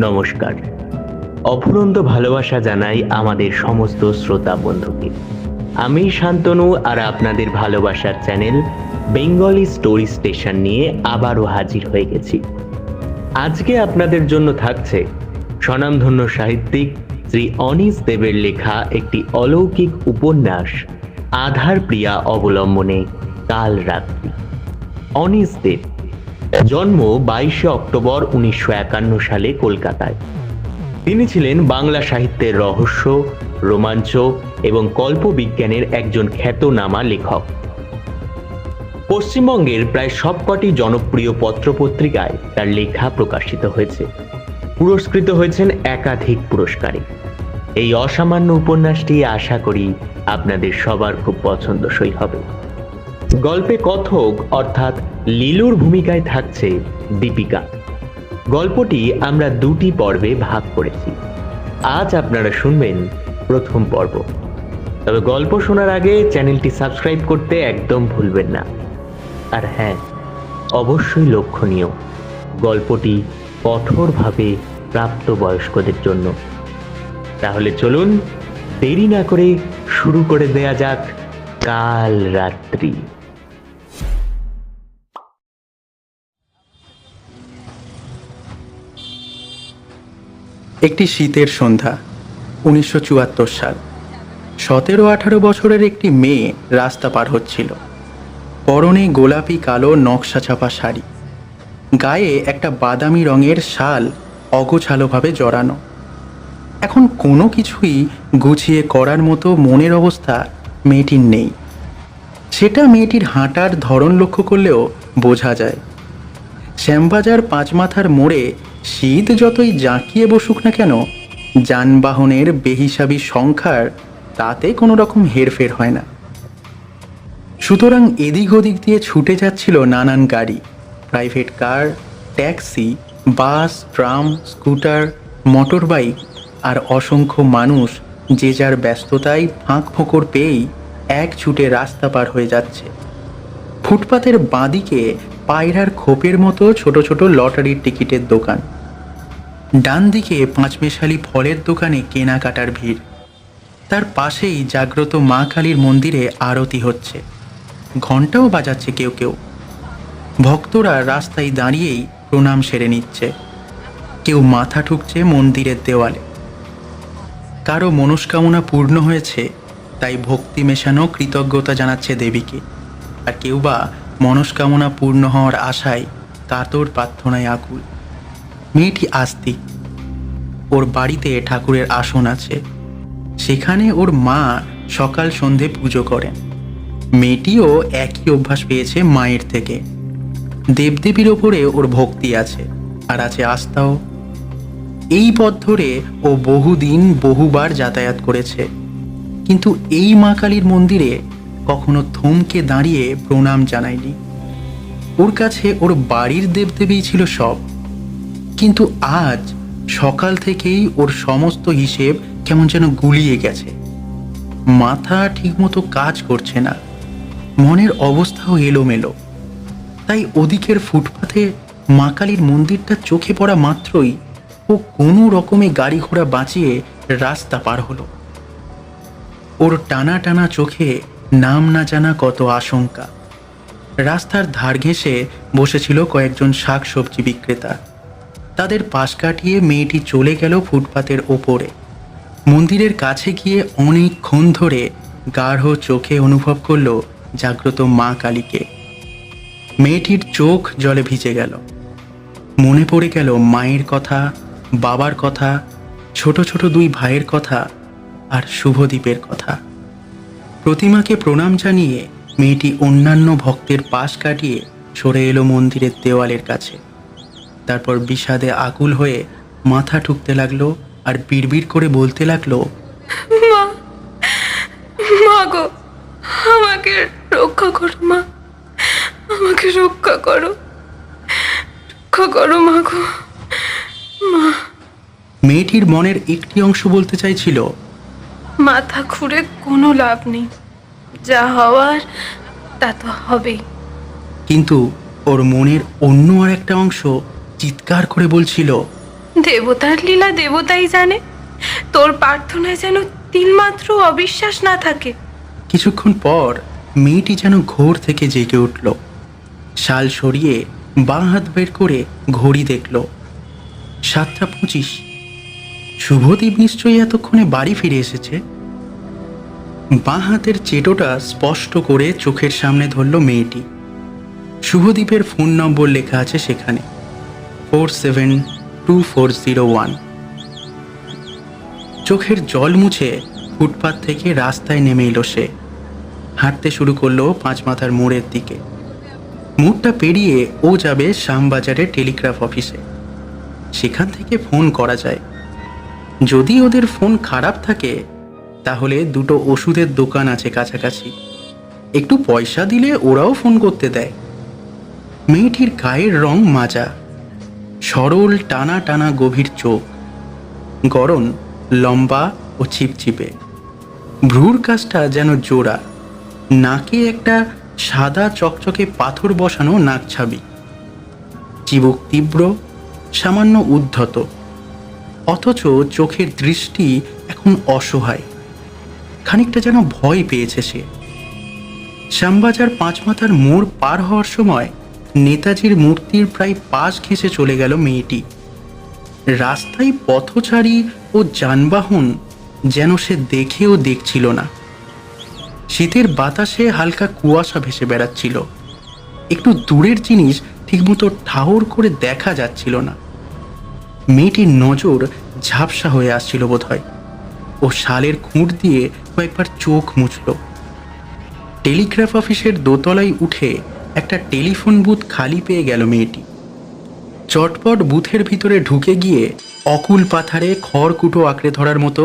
নমস্কার। অফুরন্ত ভালোবাসা জানাই আমাদের সমস্ত শ্রোতা বন্ধুকে। আমি শান্তনু আর আপনাদের ভালোবাসার চ্যানেল বেঙ্গলি স্টোরি স্টেশন নিয়ে আবারও হাজির হয়ে গেছি। আজকে আপনাদের জন্য থাকছে স্বনামধন্য সাহিত্যিক শ্রী অনীশ দেবের লেখা একটি অলৌকিক উপন্যাস আধার প্রিয়া অবলম্বনে কাল রাত্রি। অনীশ দেব জন্ম 22শে অক্টোবর 1951 সালে কলকাতায়। তিনি ছিলেন বাংলা সাহিত্যের রহস্য, রোমাঞ্চ এবং কল্পবিজ্ঞানের একজন খ্যাতনামা লেখক। পশ্চিমবঙ্গের প্রায় সবকটি জনপ্রিয় পত্রপত্রিকায় তার লেখা প্রকাশিত হয়েছে। পুরস্কৃত হয়েছেন একাধিক পুরস্কারে। এই অসামান্য উপন্যাসটি আশা করি আপনাদের সবার খুব পছন্দসই হবে। গল্পে কথক অর্থাৎ লিলুর ভূমিকায় থাকছে দীপিকা। গল্পটি আমরা দুটি পর্বে ভাগ করেছি। আজ আপনারা শুনবেন প্রথম পর্ব। তবে গল্প শোনার আগে চ্যানেলটি সাবস্ক্রাইব করতে একদম ভুলবেন না। আর হ্যাঁ, অবশ্যই লক্ষণীয়, গল্পটি কঠোরভাবে প্রাপ্তবয়স্কদের জন্য। তাহলে চলুন দেরি না করে শুরু করে দেয়া যাক কাল রাত্রি। একটি শীতের সন্ধ্যা, 1974 সাল। 17-18 বছরের একটি মেয়ে রাস্তা পার হচ্ছিল। পরনে গোলাপি কালো নকশা ছাপা শাড়ি, গায়ে একটা বাদামি রঙের শাল অগোছালোভাবে জড়ানো। এখন কোনো কিছুই গুছিয়ে করার মতো মনের অবস্থা মেয়েটির নেই। সেটা মেয়েটির হাঁটার ধরন লক্ষ্য করলেও বোঝা যায়। শ্যামবাজার পাঁচমাথার মোড়ে শীত যতই জাঁকিয়ে বসুক না কেন, যানবাহনের বেহিসাবি সংখ্যার তাতে কোনো রকম হেরফের হয় না। সুতরাং এদিক ওদিক দিয়ে ছুটে যাচ্ছিল নানান গাড়ি, প্রাইভেট কার, ট্যাক্সি, বাস, ট্রাম, স্কুটার, মোটর বাইক, আর অসংখ্য মানুষ যে যার ব্যস্ততায় ফাঁক ফোকর পেয়েই এক ছুটে রাস্তা পার হয়ে যাচ্ছে। ফুটপাতের বাঁদিকে পায়রার খোপের মতো ছোট ছোট লটারির টিকিটের দোকান, ডান দিকে পাঁচমেশালি ফলের দোকানে কেনাকাটার ভিড়। তার পাশেই জাগ্রত মা কালীর মন্দিরে আরতি হচ্ছে, ঘণ্টাও বাজাচ্ছে কেউ কেউ। ভক্তরা রাস্তায় দাঁড়িয়েই প্রণাম সেরে নিচ্ছে। কেউ মাথা ঠুকছে মন্দিরের দেওয়ালে। কারো মনস্কামনা পূর্ণ হয়েছে, তাই ভক্তি মেশানো কৃতজ্ঞতা জানাচ্ছে দেবীকে। আর কেউ বা মনস্কামনা পূর্ণ হওয়ার আশায় কাতর প্রার্থনায় আকুল। মেয়েটি আস্তিক। ওর বাড়িতে ঠাকুরের আসন আছে, সেখানে ওর মা সকাল সন্ধে পুজো করেন। মেয়েটিও একই অভ্যাস পেয়েছে মায়ের থেকে। দেবদেবীর ওপরে ওর ভক্তি আছে, আর আছে আস্থাও। এই পথ ধরে ও বহুদিন বহুবার যাতায়াত করেছে, কিন্তু এই মা কালীর মন্দিরে কখনো থমকে দাঁড়িয়ে প্রণাম জানায়নি। ওর কাছে ওর বাড়ির দেবদেবী ছিল সব। কিন্তু আজ সকাল থেকেই ওর সমস্ত হিসেব কেমন যেন গুলিয়ে গেছে। মাথা ঠিকমতো কাজ করছে না, মনের অবস্থাও এলোমেলো। তাই ওদিকের ফুটপাথে মা কালীর মন্দিরটা চোখে পড়া মাত্রই ও কোনো রকমে গাড়ি ঘোড়া বাঁচিয়ে রাস্তা পার হলো। ওর টানা টানা চোখে নাম না জানা কত আশঙ্কা। রাস্তার ধার ঘেঁষে বসেছিল কয়েকজন শাক সবজি বিক্রেতা। তাদের পাশ কাটিয়ে মেয়েটি চলে গেল ফুটপাতের ওপরে। মন্দিরের কাছে গিয়ে অনেকক্ষণ ধরে গাঢ় চোখে অনুভব করল জাগ্রত মা কালীকে। মেয়েটির চোখ জলে ভিজে গেল। মনে পড়ে গেল মায়ের কথা, বাবার কথা, ছোট ছোট দুই ভাইয়ের কথা, আর শুভদীপের কথা। প্রতিমাকে প্রণাম জানিয়ে মেয়েটি অন্যান্য ভক্তের পাশ কাটিয়ে সরে এলো মন্দিরের দেওয়ালের কাছে। তারপর বিষাদে আকুল হয়ে মাথা ঠুকতে লাগলো আর বিড়বিড় করে বলতে লাগলো, মা, মা গো, আমাকে রক্ষা করো মা, আমাকে রক্ষা করো, রক্ষা করো মা গো, মা। মেয়েটির মনের একটি অংশ বলতে চাইছিল, মাথা ঘুরে কোনো লাভ নেই, যা হওয়ার তা তো হবেই। কিন্তু ওর মনের অন্য আর একটা অংশ চিৎকার করে বলছিল, দেবতার লীলা দেবতাই জানে। তোর প্রার্থনায় যেন তিলমাত্র অবিশ্বাস না থাকে। কিছুক্ষণ পর মেয়েটি যেন ঘোর থেকে জেগে উঠল। শাল সরিয়ে বাঁ হাত বের করে ঘড়ি দেখল, 7:25। শুভদীপ নিশ্চয়ই এতক্ষণে বাড়ি ফিরে এসেছে। বাঁ হাতের চেটোটা স্পষ্ট করে চোখের সামনে ধরল মেয়েটি। শুভদীপের ফোন নম্বর লেখা আছে সেখানে, 472401। চোখের জল মুছে ফুটপাত থেকে রাস্তায় নেমে এলো সে। হাঁটতে শুরু করলো 5 মাথার মোড়ের দিকে। মোড়টা পেরিয়ে ও যাবে শ্যামবাজারের টেলিগ্রাফ অফিসে। সেখান থেকে ফোন করা যায়। যদি ওদের ফোন খারাপ থাকে তাহলে 2টো ওষুধের দোকান আছে কাছাকাছি, একটু পয়সা দিলে ওরাও ফোন করতে দেয়। মেয়েটির গায়ের রং মাজা, সরল টানা টানা গভীর চোখ, গড়ন লম্বা ও চিপচিপে, ভ্রুর কাছটা যেন জোড়া, নাকে একটা সাদা চকচকে পাথর বসানো নাকছাবি, চিবুক তীব্র, সামান্য উদ্ধত, অথচ চোখের দৃষ্টি এখন অসহায়, খানিকটা যেন ভয় পেয়েছে সে। শ্যামবাজার 5 মাথার মোড় পার হওয়ার সময় নেতাজির মূর্তির প্রায় পাশ ঘেঁষে চলে গেল মেয়েটি। রাস্তায় পথচারী ও যানবাহন যেন সে দেখেও দেখছিল না। শীতের বাতাসে হালকা কুয়াশা ভেসে বেড়াচ্ছিল। একটু দূরের জিনিস ঠিকমতো ঠাউর করে দেখা যাচ্ছিল না। মেয়েটির নজর ঝাপসা হয়ে আসছিল বোধহয়। ও শালের খুঁট দিয়ে কয়েকবার চোখ মুছল। টেলিগ্রাফ অফিসের দোতলায় উঠে একটা টেলিফোন বুথ খালি পেয়ে গেল মেয়েটি। চটপট বুথের ভিতরে ঢুকে গিয়ে অকুল পাথারে খড়কুটো আঁকড়ে ধরার মতো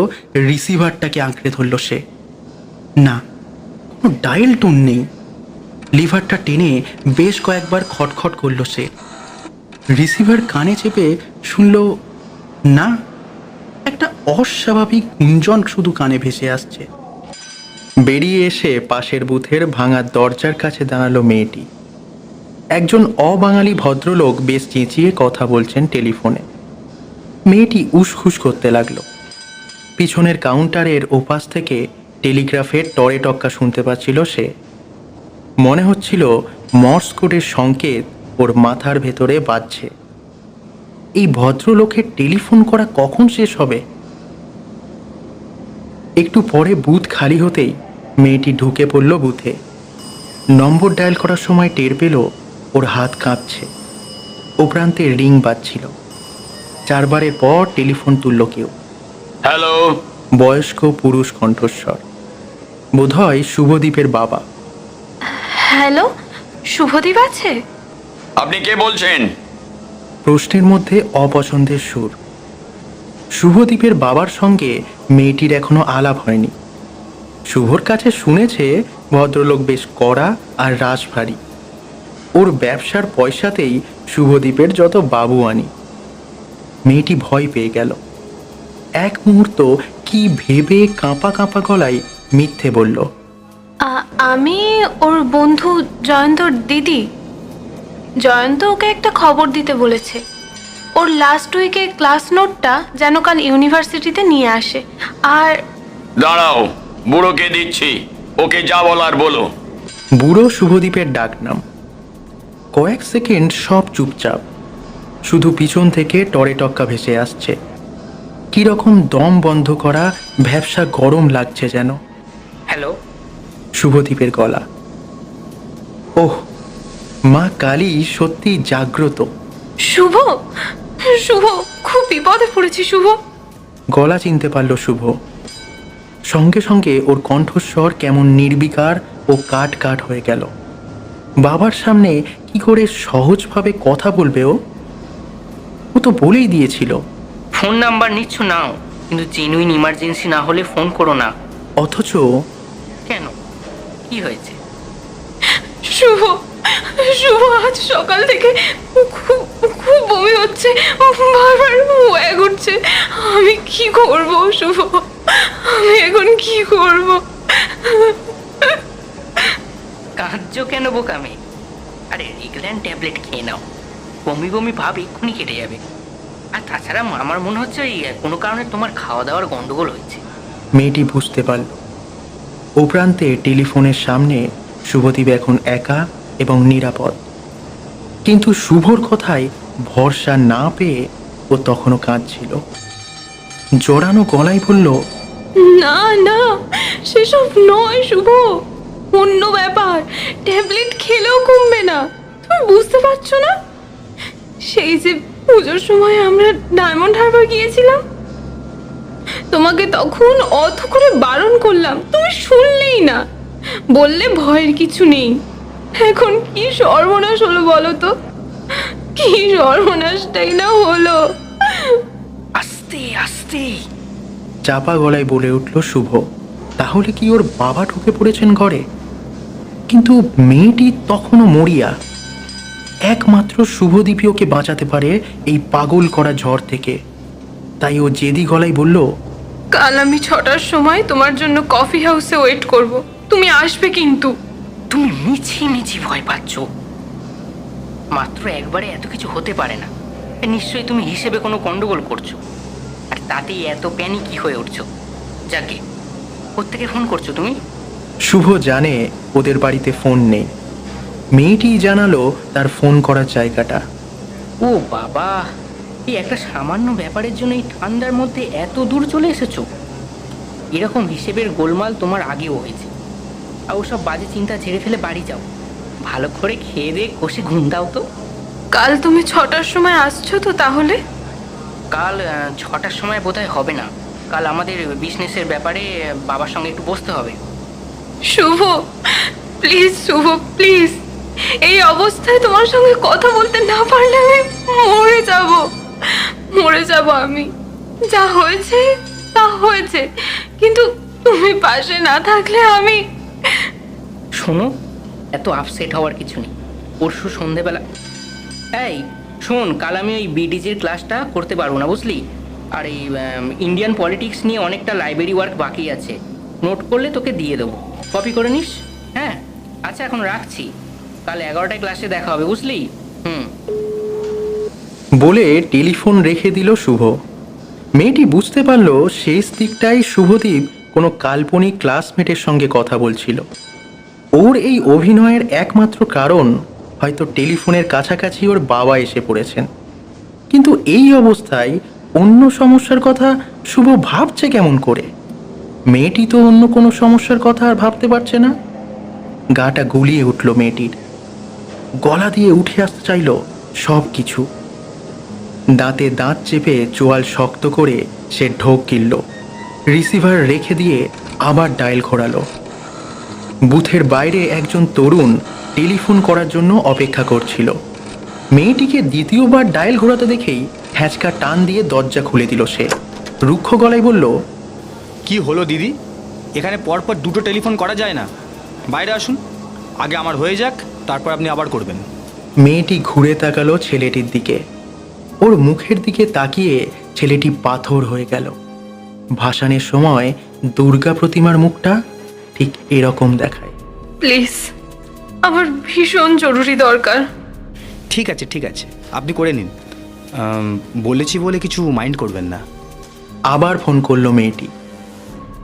রিসিভারটাকে আঁকড়ে ধরল সে। না, কোনো ডায়াল টোন নেই। লিভারটা টেনে বেশ কয়েকবার খটখট করল সে। রিসিভার কানে চেপে শুনল না, একটা অস্বাভাবিক গুঞ্জন শুধু কানে ভেসে আসছে। বেরিয়ে এসে পাশের বুথের ভাঙা দরজার কাছে দাঁড়ালো মেয়েটি। একজন অবাঙালি ভদ্রলোক বেশ চেঁচিয়ে কথা বলছেন টেলিফোনে। মেয়েটি উসখুস করতে লাগলো। পিছনের কাউন্টারের ওপাশ থেকে টেলিগ্রাফের টরে টক্কা শুনতে পাচ্ছিল সে। মনে হচ্ছিল মর্স কোডের সংকেত ওর মাথার ভেতরে বাজছে। এই ভদ্রলোকের টেলিফোন করা কখন শেষ হবে? একটু পরে বুথ খালি হতেই মেয়েটি ঢুকে পড়ল বুথে। নম্বর ডায়াল করার সময় টের পেল ওর হাত কাঁপছে। ও প্রান্তে রিং বাজছিল। 4 বারের পর টেলিফোন তুলল কেউ। হ্যালো। বয়স্ক পুরুষ কণ্ঠস্বর, বোধহয় শুভদীপের বাবা। হ্যালো, শুভদীপ আছে? আপনি কে বলছেন? প্রশ্নের মধ্যে অপছন্দের সুর। শুভদীপের বাবার সঙ্গে মেয়েটির এখনো আলাপ হয়নি। শুভর কাছে শুনেছে ভদ্রলোক বেশ কড়া আর রাশভারী। ওর ব্যবসার পয়সাতেই শুভদীপের যত বাবুয়ানি। মেয়েটি ভয় পেয়ে গেল। এক মুহূর্ত কি ভেবে কাঁপা কাঁপা গলায় মিথ্যে বলল, আমি ওর বন্ধু জয়ন্তর দিদি। জয়ন্ত ওকে একটা খবর দিতে বলেছে। ওর লাস্ট উইকে ক্লাস নোটটা যেন কাল ইউনিভার্সিটিতে নিয়ে আসে। আর দাঁড়াও, বুড়োকে দিচ্ছি, ওকে যা বলার বলো। বুড়ো শুভদীপের ডাকনাম। কয়েক সেকেন্ড সব চুপচাপ, শুধু পিছন থেকে টরে টক্কা ভেসে আসছে। কিরকম দম বন্ধ করা ভ্যাপসা গরম লাগছে যেন। হ্যালো। শুভদীপের গলা। ওহ, মা কালী সত্যি জাগ্রত। শুভ, শুভ, খুব বিপদে পড়েছি শুভ। গলা চিনতে পারল শুভ। সঙ্গে সঙ্গে ওর কণ্ঠস্বর কেমন নির্বিকার ও কাট কাট হয়ে গেল। বাবার সামনে কি করে সহজভাবে কথা বলবে ও? ও তো বলেই দিয়েছিল। ফোন নাম্বার নিচ্ছ নাও, কিন্তু জেনুইন ইমার্জেন্সি না হলে ফোন করো না। অথচ কেন, কি হয়েছে? শুভ, শুভ, আজ সকাল থেকে খুব খুব বমি হচ্ছে, বারবার ওয়াগ উঠছে। আমি কি করব শুভ? আমি এখন কি করব? কাঁদছো কেন বোকামে? আরে রিগল্যান্ড ট্যাবলেট খেয়ে নাও, বমি বমি ভাব এক্ষুনি কেটে যাবে। আর তাছাড়া আমার মনে হচ্ছে ওই কোনো কারণে তোমার খাওয়া দাওয়ার গন্ডগোল হয়েছে। মেয়েটি বুঝতে পারল। ও প্রান্তে টেলিফোনের সামনে শুভদীপ এখন একা এবং নিরাপদ। কিন্তু শুভর কথায় ভরসা না পেয়ে ও তখনও কাঁদছিল। জড়ানো গলায় বলল, না না, সেসব নয় শুভ, অন্য ব্যাপার। ট্যাবলেট খেলেও কমবে না, তুমি বুঝতে পারছো না? সেই যে পুজোর সময় আমরা ডায়মন্ড হারবার গিয়েছিলাম, তোমাকে তখন অত করে বারণ করলাম, তুমি শুনলেই না, বললে ভয়ের কিছু নেই। এখন কি সর্বনাশ হলো বলো তো, কি সর্বনাশটাই না হলো। আস্তে আস্তে। চাপা গলায় বলে উঠল শুভ, তাহলে কি ওর বাবা ঢুকে পড়েছেন ঘরে? কিন্তু মেয়েটি তখনও মরিয়া। একমাত্র শুভদীপই ওকে বাঁচাতে পারে এই পাগল করা ঝড় থেকে। তাই ও জেদি গলায় বলল, কাল আমি 6টার সময় তোমার জন্য কফি হাউসে ওয়েট করব, তুমি আসবে কিন্তু। তুমি মিছি মিছি ভয় পাচ্ছ। মাত্র একবারে এত কিছু হতে পারে না। নিশ্চয়ই তুমি হিসেবে কোনো গন্ডগোল করছো, আর তাতেই এত প্যানিকই হয়ে উঠছো। যাকে কোত্থেকে ফোন করছো তুমি? শুভ জানে ওদের বাড়িতে ফোন নেই। মেয়েটি জানালো তার ফোন করার জায়গাটা। ও বাবা, এই একটা সামান্য ব্যাপারের জন্য এই ঠান্ডার মধ্যে এত দূর চলে এসেছো? এরকম হিসেবের গোলমাল তোমার আগেও হয়েছে। আর ওসব বাজে চিন্তা ঝেড়ে ফেলে বাড়ি যাও, ভালো করে খেয়ে দিয়ে কষে ঘুম দাও তো। কাল তুমি 6টার সময় আসছো তো তাহলে? কাল 6টার সময় বোধহয় হবে না। কাল আমাদের বিজনেসের ব্যাপারে বাবার সঙ্গে একটু বসতে হবে। শুভ প্লিজ, শুভ প্লিজ, এই অবস্থায় তোমার সঙ্গে কথা বলতে না পারলে আমি মরে যাব আমি। যা হয়েছে তা হয়েছে, কিন্তু তুমি পাশে না থাকলে আমি। শোনো, এত আপসেট হওয়ার কিছু নেই। পরশু সন্ধেবেলা এই শোন, কাল আমি ওই বিডিজির ক্লাসটা করতে পারবো না বুঝলি। আর এই ইন্ডিয়ান পলিটিক্স নিয়ে অনেকটা লাইব্রেরি ওয়ার্ক বাকি আছে, নোট করলে তোকে দিয়ে দেবো, কপি করে নিস। হ্যাঁ আচ্ছা, এখন রাখছি, কাল 11টায় ক্লাসে দেখা হবে বুঝলি। বলে টেলিফোন রেখে দিল শুভ। মেয়েটি বুঝতে পারল শেষ দিকটাই শুভদীপ কোনো কাল্পনিক ক্লাসমেটের সঙ্গে কথা বলছিল। ওর এই অভিনয়ের একমাত্র কারণ হয়তো টেলিফোনের কাছাকাছি ওর বাবা এসে পড়েছেন। কিন্তু এই অবস্থায় অন্য সমস্যার কথা শুভ ভাবছে কেমন করে? মেয়েটি তো অন্য কোনো সমস্যার কথা আর ভাবতে পারছে না। গাটা গুলিয়ে উঠল মেয়েটির। গলা দিয়ে উঠে আসতে চাইল সব কিছু। দাঁতে দাঁত চেপে চোয়াল শক্ত করে সে ঢোক গিলল। রিসিভার রেখে দিয়ে আবার ডায়াল ঘোরালো। বুথের বাইরে একজন তরুণ টেলিফোন করার জন্য অপেক্ষা করছিল। মেয়েটিকে দ্বিতীয়বার ডায়াল ঘোরাতে দেখেই হ্যাঁচকা টান দিয়ে দরজা খুলে দিল সে। রুক্ষ গলায় বলল, কি হলো দিদি? এখানে পরপর দুটো টেলিফোন করা যায় না, বাইরে আসুন, আগে আমার হয়ে যাক, তারপর আপনি আবার করবেন। মেয়েটি ঘুরে তাকালো ছেলেটির দিকে। ওর মুখের দিকে তাকিয়ে ছেলেটি পাথর হয়ে গেল। ভাসানের সময় দুর্গা প্রতিমার মুখটা ঠিক এরকম দেখায়। প্লিজ, আমার ভীষণ জরুরি দরকার। ঠিক আছে ঠিক আছে, আপনি করে নিন। বলেছি বলে কিছু মাইন্ড করবেন না। আবার ফোন করলো মেয়েটি।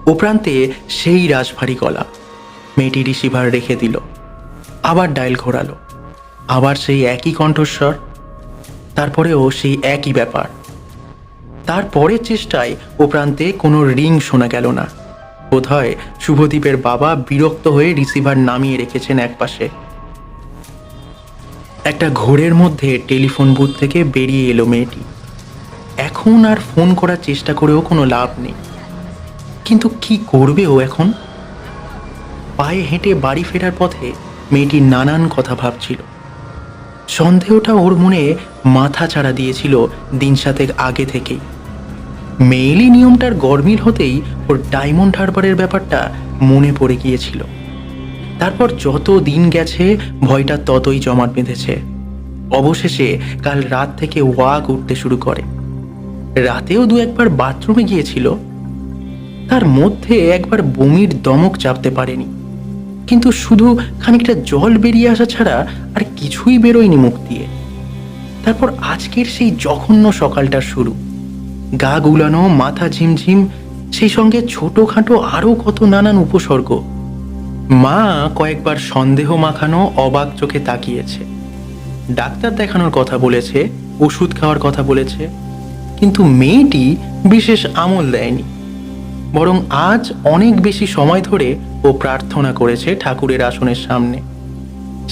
ও প্রান্তে সেই রাজভারী গলা। মেয়েটি রিসিভার রেখে দিল। আবার ডায়াল ঘোরালো। আবার সেই একই কণ্ঠস্বর। তারপরেও সেই একই ব্যাপার। তারপরের চেষ্টায় ও প্রান্তে কোনো রিং শোনা গেল না। বোধহয় শুভদীপের বাবা বিরক্ত হয়ে রিসিভার নামিয়ে রেখেছেন একপাশে। একটা ঘোরের মধ্যে টেলিফোন বুথ থেকে বেরিয়ে এলো মেয়েটি। এখন আর ফোন করার চেষ্টা করেও কোনো লাভ নেই। কিন্তু কি করবে ও এখন? পায়ে হেঁটে বাড়ি ফেরার পথে মেয়েটি নানান কথা ভাবছিল। সন্দেহটা ওর মনে মাথা চাড়া দিয়েছিল দিন সাতেক আগে থেকেই। মেইলি নিয়মটার গরমিল হতেই ওর ডায়মন্ড হারবারের ব্যাপারটা মনে পড়ে গিয়েছিল। তারপর যত দিন গেছে ভয়টা ততই জমাট বেঁধেছে। অবশেষে কাল রাত থেকে ওয়াগ উঠতে শুরু করে। রাতেও দু একবার বাথরুমে গিয়েছিল। তার মধ্যে একবার বমির দমক চাপতে পারেনি, কিন্তু শুধু খানিকটা জল বেরিয়ে আসা ছাড়া আর কিছুই বেরোয়নি মুখ দিয়ে। তারপর আজকের সেই জঘন্য সকালটা শুরু। গা গুলানো, মাথা ঝিমঝিম, সেই সঙ্গে ছোটখাটো আরও কত নানান উপসর্গ। মা কয়েকবার সন্দেহ মাখানো অবাক চোখে তাকিয়েছে। ডাক্তার দেখানোর কথা বলেছে, ওষুধ খাওয়ার কথা বলেছে, কিন্তু মেয়েটি বিশেষ আমল দেয়নি। বরং আজ অনেক বেশি সময় ধরে ও প্রার্থনা করেছে ঠাকুরের আসনের সামনে।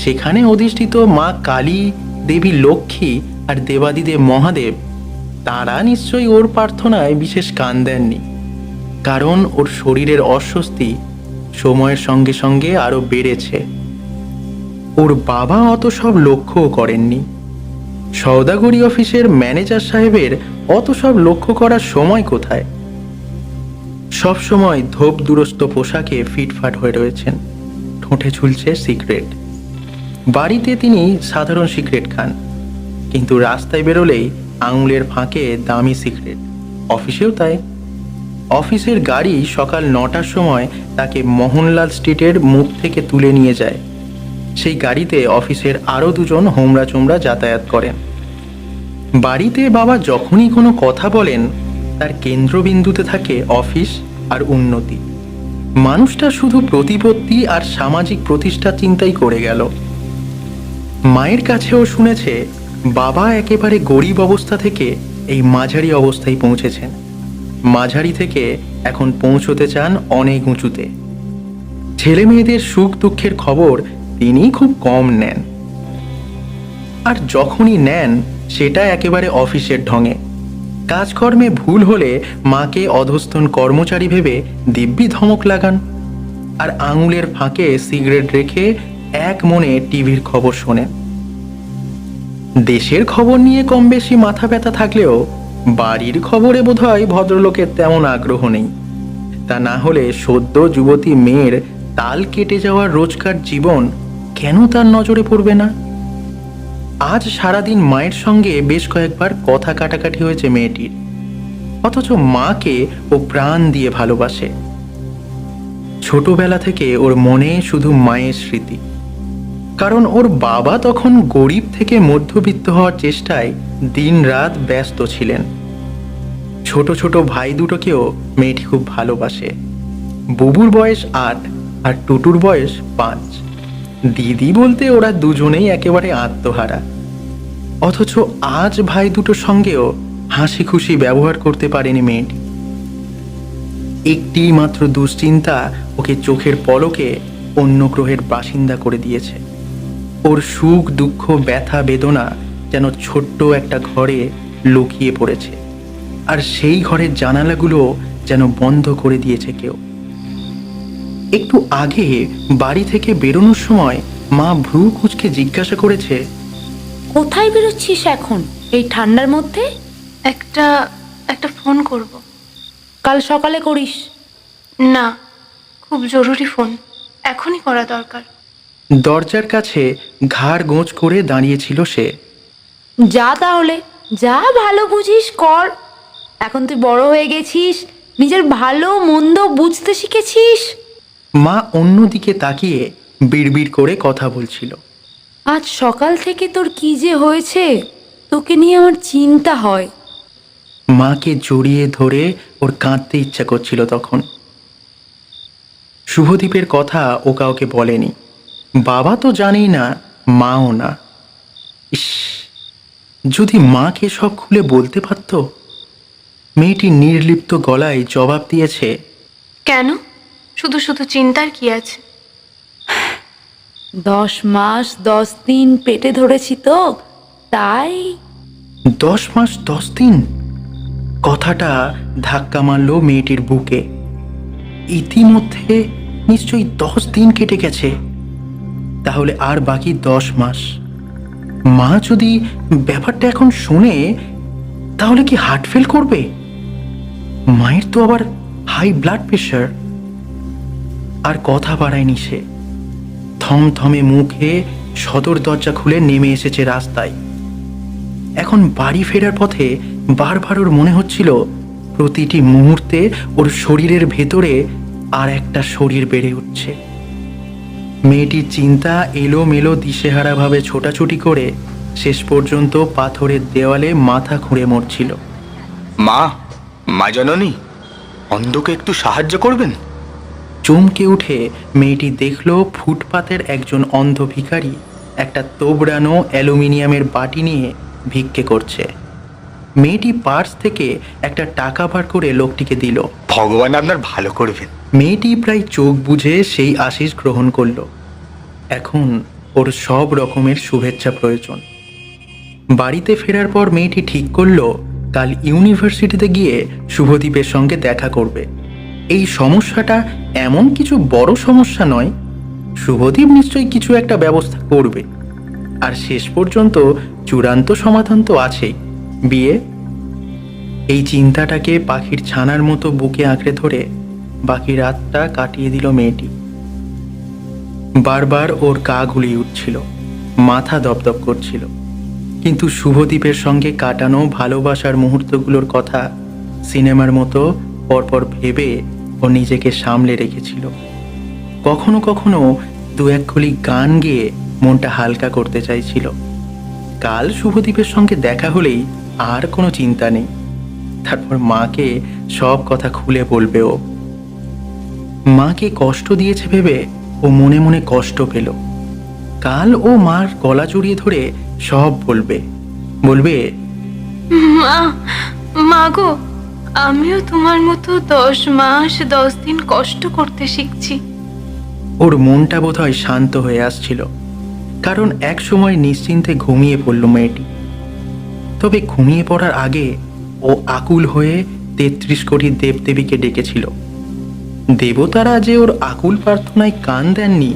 সেখানে অধিষ্ঠিত মা কালী, দেবী লক্ষ্মী আর দেবাদিদেব মহাদেব, তারা নিশ্চয়ই ওর প্রার্থনায় বিশেষ কান দেননি। কারণ ওর শরীরের অস্বস্তি সময়ের সঙ্গে সঙ্গে আরো বেড়েছে। ওর বাবা অত সব লক্ষ্যও করেননি। সওদাগরি অফিসের ম্যানেজার সাহেবের অত সব লক্ষ্য করার সময় কোথায়? সব সময় ধোপ দুরস্ত পোশাকে ফিটফাট হয়ে রয়েছেন, ঠোঁটে ঝুলছে সিগারেট। বাড়িতে তিনি সাধারণ সিগারেট খান, কিন্তু রাস্তায় বেরোলেই আঙুলের ফাঁকে দামি সিগারেট। অফিসেও তাই। অফিসের গাড়ি সকাল 9টার সময় তাকে মোহনলাল স্ট্রিটের মুখ থেকে তুলে নিয়ে যায়। সেই গাড়িতে অফিসের আরও দুজন হোমরা চোমরা যাতায়াত করেন। বাড়িতে বাবা যখনই কোনো কথা বলেন, তার কেন্দ্রবিন্দুতে থাকে অফিস আর উন্নতি। মানুষটা শুধু প্রতিপত্তি আর সামাজিক প্রতিষ্ঠা চিন্তাই করে গেল। মায়ের কাছেও শুনেছে বাবা একেবারে গরিব অবস্থা থেকে এই মাঝারি অবস্থায় পৌঁছেছেন। মাঝারি থেকে এখন পৌঁছতে চান অনেক উঁচুতে। ছেলে মেয়েদের সুখ দুঃখের খবর তিনি খুব কম নেন, আর যখনই নেন সেটা একেবারে অফিসের ঢঙে। কাজকর্মে ভুল হলে মাকে অধস্তন কর্মচারী ভেবে দিব্যি ধমক লাগান, আর আঙুলের ফাঁকে সিগারেট রেখে এক মনে টিভির খবর শোনেন। দেশের খবর নিয়ে কম বেশি মাথা ব্যথা থাকলেও বাড়ির খবরে বোধহয় ভদ্রলোকের তেমন আগ্রহ নেই। তা না হলে সদ্য যুবতী মেয়ের তাল কেটে যাওয়ার রোজকার জীবন কেন তার নজরে পড়বে না? আজ সারাদিন মায়ের সঙ্গে বেশ কয়েকবার কথা কাটাকাটি হয়েছে মেয়েটির, অথচ মাকে ও প্রাণ দিয়ে ভালোবাসে। ছোটবেলা থেকে ওর মনে শুধু মায়ের স্মৃতি। কারণ ওর বাবা তখন গরিব থেকে মধ্যবিত্ত হওয়ার চেষ্টায় দিন রাত ব্যস্ত ছিলেন। ছোট ছোট ভাই দুটোকেও মেয়েটি খুব ভালোবাসে। বুবুর বয়স 8 আর টুটুর বয়স 5। দিদি বলতে ওরা দুজনেই একেবারে আত্মহারা। অথচ আজ ভাই দুটোর সঙ্গেও হাসি খুশি ব্যবহার করতে পারেনি মেয়েটি। একটি মাত্র দুশ্চিন্তা ওকে চোখের পলকে অন্য গ্রহের বাসিন্দা করে দিয়েছে। ওর সুখ দুঃখ ব্যথা বেদনা যেন ছোট্ট একটা ঘরে লুকিয়ে পড়েছে, আর সেই ঘরের জানালাগুলো যেন বন্ধ করে দিয়েছে কেউ। একটু আগে বাড়ি থেকে বেরোনোর সময় মা ভ্রু কুঁচকে জিজ্ঞাসা করেছে, কোথায় বেরোচ্ছিস এখন এই ঠান্ডার মধ্যে? একটা ফোন করব। কাল সকালে করিস। না, খুব জরুরি ফোন, এখনই করা দরকার। দরজার কাছে ঘাড় গোঁজ করে দাঁড়িয়েছিল সে। যা তাহলে, যা ভালো বুঝিস কর। এখন তুই বড় হয়ে গেছিস, নিজের ভালো মন্দ বুঝতে শিখেছিস। মা অন্যদিকে তাকিয়ে বিড়বিড় করে কথা বলছিল। আজ সকাল থেকে তোর কি যে হয়েছে, তোকে নিয়ে আমার চিন্তা হয়। মাকে জড়িয়ে ধরে ওর কাঁদতে ইচ্ছা করছিল তখন। শুভদীপের কথা ও কাউকে বলেনি। বাবা তো জানেই না, মাও না। ইস, যদি মাকে সব খুলে বলতে পারত। মেয়েটি নির্লিপ্ত গলায় জবাব দিয়েছে, কেন? শুধু শুধু চিন্তার কি আছে? 10 মাস 10 দিন পেটে ধরেছি তো, তাই। 10 মাস 10 দিন? কথাটা ধাক্কা মারল মেয়েটির বুকে। ইতিমধ্যে নিশ্চয়ই 10 দিন কেটে গেছে, তাহলে আর বাকি 10 মাস। মা যদি ব্যাপারটা এখন শুনে, তাহলে কি হার্ট ফেল করবে? মায়ের তো আবার হাই ব্লাড প্রেশার। আর কথা বাড়ায়নি সে। থমথমে মুখে সদর দরজা খুলে নেমে এসেছে রাস্তায়। এখন বাড়ি ফেরার পথে বারবার ওর মনে হচ্ছিল প্রতিটি মুহূর্তে ওর শরীরের ভেতরে আর একটা শরীর বেড়ে উঠছে। মেয়েটির চিন্তা এলোমেলো দিশেহারাভাবে ছোটাছুটি করে শেষ পর্যন্ত পাথরের দেওয়ালে মাথা খুঁড়ে মরছিল। মা জননী, অন্ধকে একটু সাহায্য করবেন। চমকে উঠে মেয়েটি দেখল ফুটপাতের একজন অন্ধ ভিখারি একটা তোবড়ানো অ্যালুমিনিয়ামের বাটি নিয়ে ভিক্ষে করছে। মেয়েটি পার্স থেকে একটা টাকা বার করে লোকটিকে দিল। ভগবান আপনার ভালো করবেন। মেয়েটি প্রায় চোখ বুজে সেই আশিস গ্রহণ করল। এখন ওর সব রকমের শুভেচ্ছা প্রয়োজন। বাড়িতে ফেরার পর মেয়েটি ঠিক করলো কাল ইউনিভার্সিটিতে গিয়ে শুভদীপের সঙ্গে দেখা করবে। এই সমস্যাটা এমন কিছু বড় সমস্যা নয়, শুভদীপ নিশ্চয়ই কিছু একটা ব্যবস্থা করবে। আর শেষ পর্যন্ত চূড়ান্ত সমাধান তো আছেই, বিয়ে। এই চিন্তাটাকে পাখির ছানার মতো বুকে আঁকড়ে ধরে বাকি রাতটা কাটিয়ে দিল মেয়েটি। বারবার ওর গা গুলিয়ে উঠছিল, মাথা দপদপ করছিল, কিন্তু শুভদীপের সঙ্গে কাটানো ভালোবাসার মুহূর্তগুলোর কথা সিনেমার মতো পরপর ভেবে ও নিজেকে সামলে রেখেছিল। কখনো কখনো দু এক কলি গান গেয়ে মনটা হালকা করতে চাইছিল। কাল শুভদীপের সঙ্গে দেখা হলেই আর কোনো চিন্তা নেই। তারপর মাকে সব কথা খুলে বলবে ও। মাকে কষ্ট দিয়েছে ভেবে ও মনে মনে কষ্ট পেল। কাল ও মার গলা জড়িয়ে ধরে সব বলবে। মা গো, আমিও তোমার মতো 10 মাস 10 দিন কষ্ট করতে শিখছি। ওর মনটা বোধহয় শান্ত হয়ে আসছিল, কারণ এক সময় নিশ্চিন্তে ঘুমিয়ে পড়ল মেয়েটি। তবে ঘুমিয়ে পড়ার আগে ও আকুল হয়ে 33 কোটি দেবদেবীকে ডেকেছিল। দেবতারা যে ওর আকুল প্রার্থনায় কান দেননি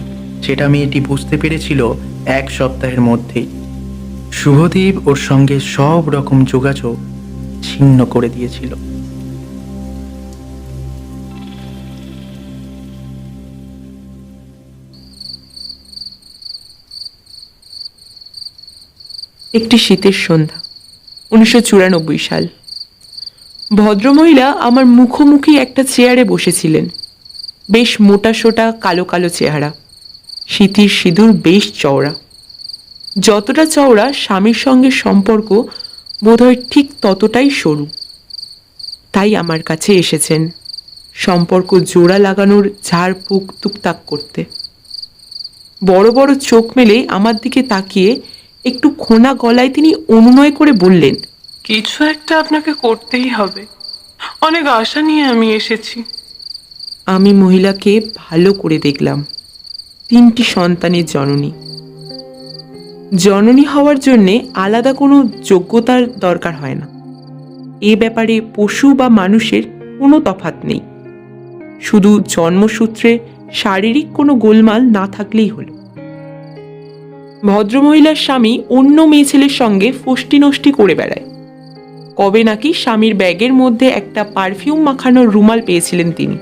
সেটা মেয়েটি বুঝতে পেরেছিল 1 সপ্তাহের মধ্যেই। শুভদীপ ওর সঙ্গে সব রকম যোগাযোগ ছিন্ন করে দিয়েছিল। একটি শীতের সন্ধ্যা, 1994 সাল। ভদ্রমহিলা আমার মুখোমুখি একটা চেয়ারে বসেছিলেন। বেশ মোটাসোটা, কালো কালো চেহারা, সিঁথির সিঁদুর বেশ চওড়া। যতটা চওড়া স্বামীর সঙ্গে সম্পর্ক বোধহয় ঠিক ততটাই সরু। তাই আমার কাছে এসেছেন সম্পর্ক জোড়া লাগানোর ঝাড়ফুঁক টুকটাক করতে। বড় বড় চোখ মেলে আমার দিকে তাকিয়ে একটু খোনা গলায় তিনি অনুনয় করে বললেন, কিছু একটা আপনাকে করতেই হবে। অনেক আশা নিয়ে আমি এসেছি। আমি মহিলাকে ভালো করে দেখলাম। 3টি সন্তানের জননী। জননী হওয়ার জন্যে আলাদা কোনো যোগ্যতার দরকার হয় না। এ ব্যাপারে পশু বা মানুষের কোনো তফাৎ নেই। শুধু জন্মসূত্রে শারীরিক কোনো গোলমাল না থাকলেই হলো। ভদ্রমহিলার স্বামী অন্য মেয়ে ছেলের সঙ্গে ফষ্টি নষ্টি করে বেড়ায়। কবে নাকি স্বামীর ব্যাগের মধ্যে একটা পারফিউম মাখানো রুমাল পেয়েছিলেন তিনি।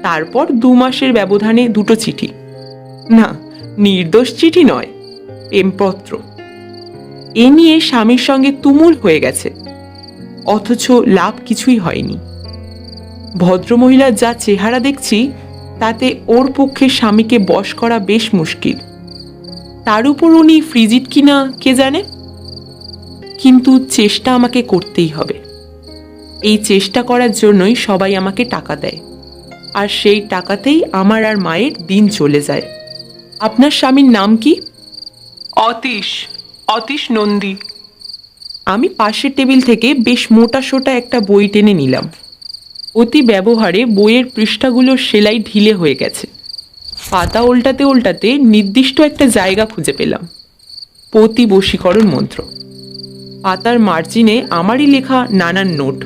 তারপর 2 মাসের ব্যবধানে 2টো চিঠি। না, নির্দোষ চিঠি নয়, প্রেমপত্র। এ নিয়ে স্বামীর সঙ্গে তুমুল হয়ে গেছে, অথচ লাভ কিছুই হয়নি। ভদ্রমহিলার যা চেহারা দেখছি তাতে ওর পক্ষে স্বামীকে বশ করা বেশ মুশকিল। তার উপর উনি ফ্রিজিড কিনা কে জানে। কিন্তু চেষ্টা আমাকে করতেই হবে। এই চেষ্টা করার জন্যই সবাই আমাকে টাকা দেয়, আর সেই টাকাতেই আমার আর মায়ের দিন চলে যায়। আপনার স্বামীর নাম কি? অতীশ নন্দী। আমি পাশের টেবিল থেকে বেশ মোটাসোটা একটা বই টেনে নিলাম। অতি ব্যবহারে বইয়ের পৃষ্ঠাগুলোর সেলাই ঢিলে হয়ে গেছে। পাতা উল্টাতে উল্টাতে নির্দিষ্ট একটা জায়গা খুঁজে পেলাম, পতি বশীকরণ মন্ত্র। পাতার মার্জিনে আমারই লেখা নানান নোট।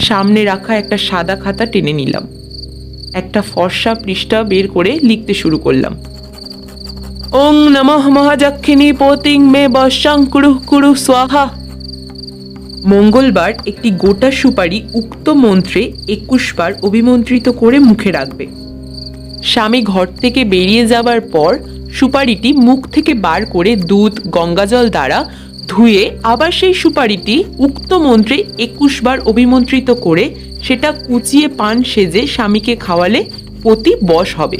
সামনে রাখা একটা সাদা খাতা টেনে নিলাম। একটা ফর্সা পৃষ্ঠা বের করে লিখতে শুরু করলাম। ওং নমঃ মহাযক্ষিণী পতিং মে বশং কুরুঃ কুরুঃ স্বাহা। মঙ্গলবার একটি গোটা সুপারি উক্ত মন্ত্রে 21 বার অভিমন্ত্রিত করে মুখে রাখবে। স্বামী ঘর থেকে বেরিয়ে যাবার পর সুপারিটি মুখ থেকে বার করে দুধ গঙ্গাজল দ্বারা ধুয়ে আবার সেই সুপারিটি উক্ত মন্ত্রে 21 বার অভিমন্ত্রিত করে সেটা কুচিয়ে পান সেজে স্বামীকে খাওয়ালে পতি বশ হবে।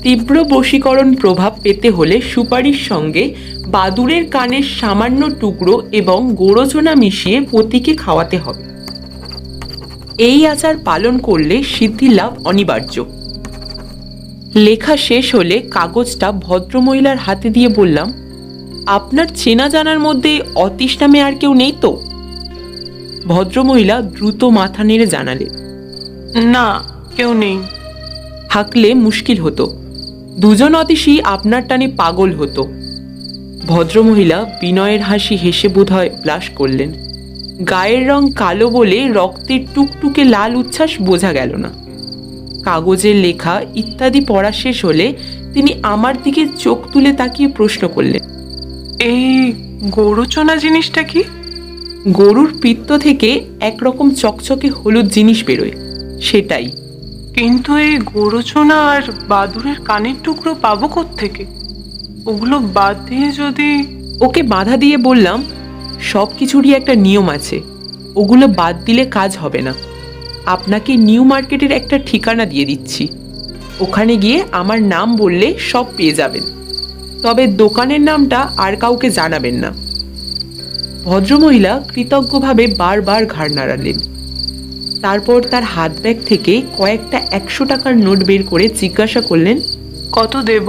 তীব্র বশীকরণ প্রভাব পেতে হলে সুপারির সঙ্গে বাদুড়ের কানের সামান্য টুকরো এবং গোরচনা মিশিয়ে পতিকে খাওয়াতে হবে। এই আচার পালন করলে সিদ্ধি লাভ অনিবার্য। লেখা শেষ হলে কাগজটা ভদ্রমহিলার হাতে দিয়ে বললাম, আপনার চেনা জানার মধ্যে অতীশ নামে আর কেউ নেই তো? ভদ্রমহিলা দ্রুত মাথা নেড়ে জানালেন, না, কেউ নেই। থাকলে মুশকিল হতো, দুজন অতীশই আপনার টানে পাগল হতো। ভদ্রমহিলা বিনয়ের হাসি হেসে বোধহয় ব্লাশ করলেন। গায়ের রং কালো বলে রক্তের টুকটুকে লাল উচ্ছ্বাস বোঝা গেল না। কাগজের লেখা ইত্যাদি পড়া শেষ হলে তিনি আমার দিকে চোখ তুলে তাকিয়ে প্রশ্ন করলেন, এই গোরচনা জিনিসটা কি? গরুর পিত্ত থেকে একরকম চকচকে হলুদ জিনিস বেরোয়, সেটাই। কিন্তু এই গোরচনা আর বাদুড়ের কানের টুকরো পাবো কোত্থেকে? ওগুলো বাদ দিয়ে যদি... ওকে বাধা দিয়ে বললাম, সব কিছুরই একটা নিয়ম আছে, ওগুলো বাদ দিলে কাজ হবে না। আপনাকে নিউ মার্কেটের একটা ঠিকানা দিয়ে দিচ্ছি, ওখানে গিয়ে আমার নাম বললে সব পেয়ে যাবেন, তবে দোকানের নামটা আর কাউকে জানাবেন না। ভদ্রমহিলা কৃতজ্ঞভাবে বারবার ঘাড় নাড়ালেন। তারপর তার হাত ব্যাগ থেকে কয়েকটা 100 টাকার নোট বের করে জিজ্ঞাসা করলেন, কত দেব?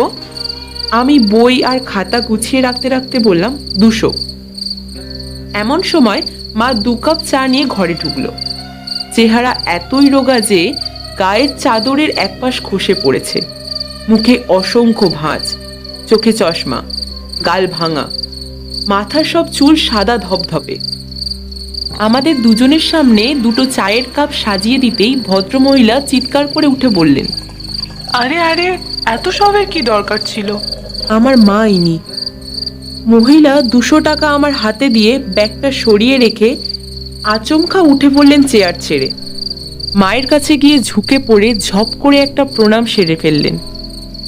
আমি বই আর খাতা গুছিয়ে রাখতে রাখতে বললাম, 200। এমন সময় মা 2 কাপ চা নিয়ে ঘরে ঢুকলো। চেহারা এতই রোগা যে গায়ের চাদরের একপাশ খসে পড়েছে, মুখে অসংখ্য ভাঁজ, চোখে চশমা, গাল ভাঙা, মাথার সব চুল সাদা ধপধপে। আমাদের দুজনের সামনে 2টো চায়ের কাপ সাজিয়ে দিতেই ভদ্রমহিলা চিৎকার করে উঠে বললেন, আরে আরে, এত সবের কি দরকার ছিল? আমার মা ইনি। মহিলা 200 টাকা আমার হাতে দিয়ে ব্যাগটা সরিয়ে রেখে আচমকা উঠে পড়লেন চেয়ার ছেড়ে। মায়ের কাছে গিয়ে ঝুঁকে পড়ে ঝপ করে একটা প্রণাম সেরে ফেললেন।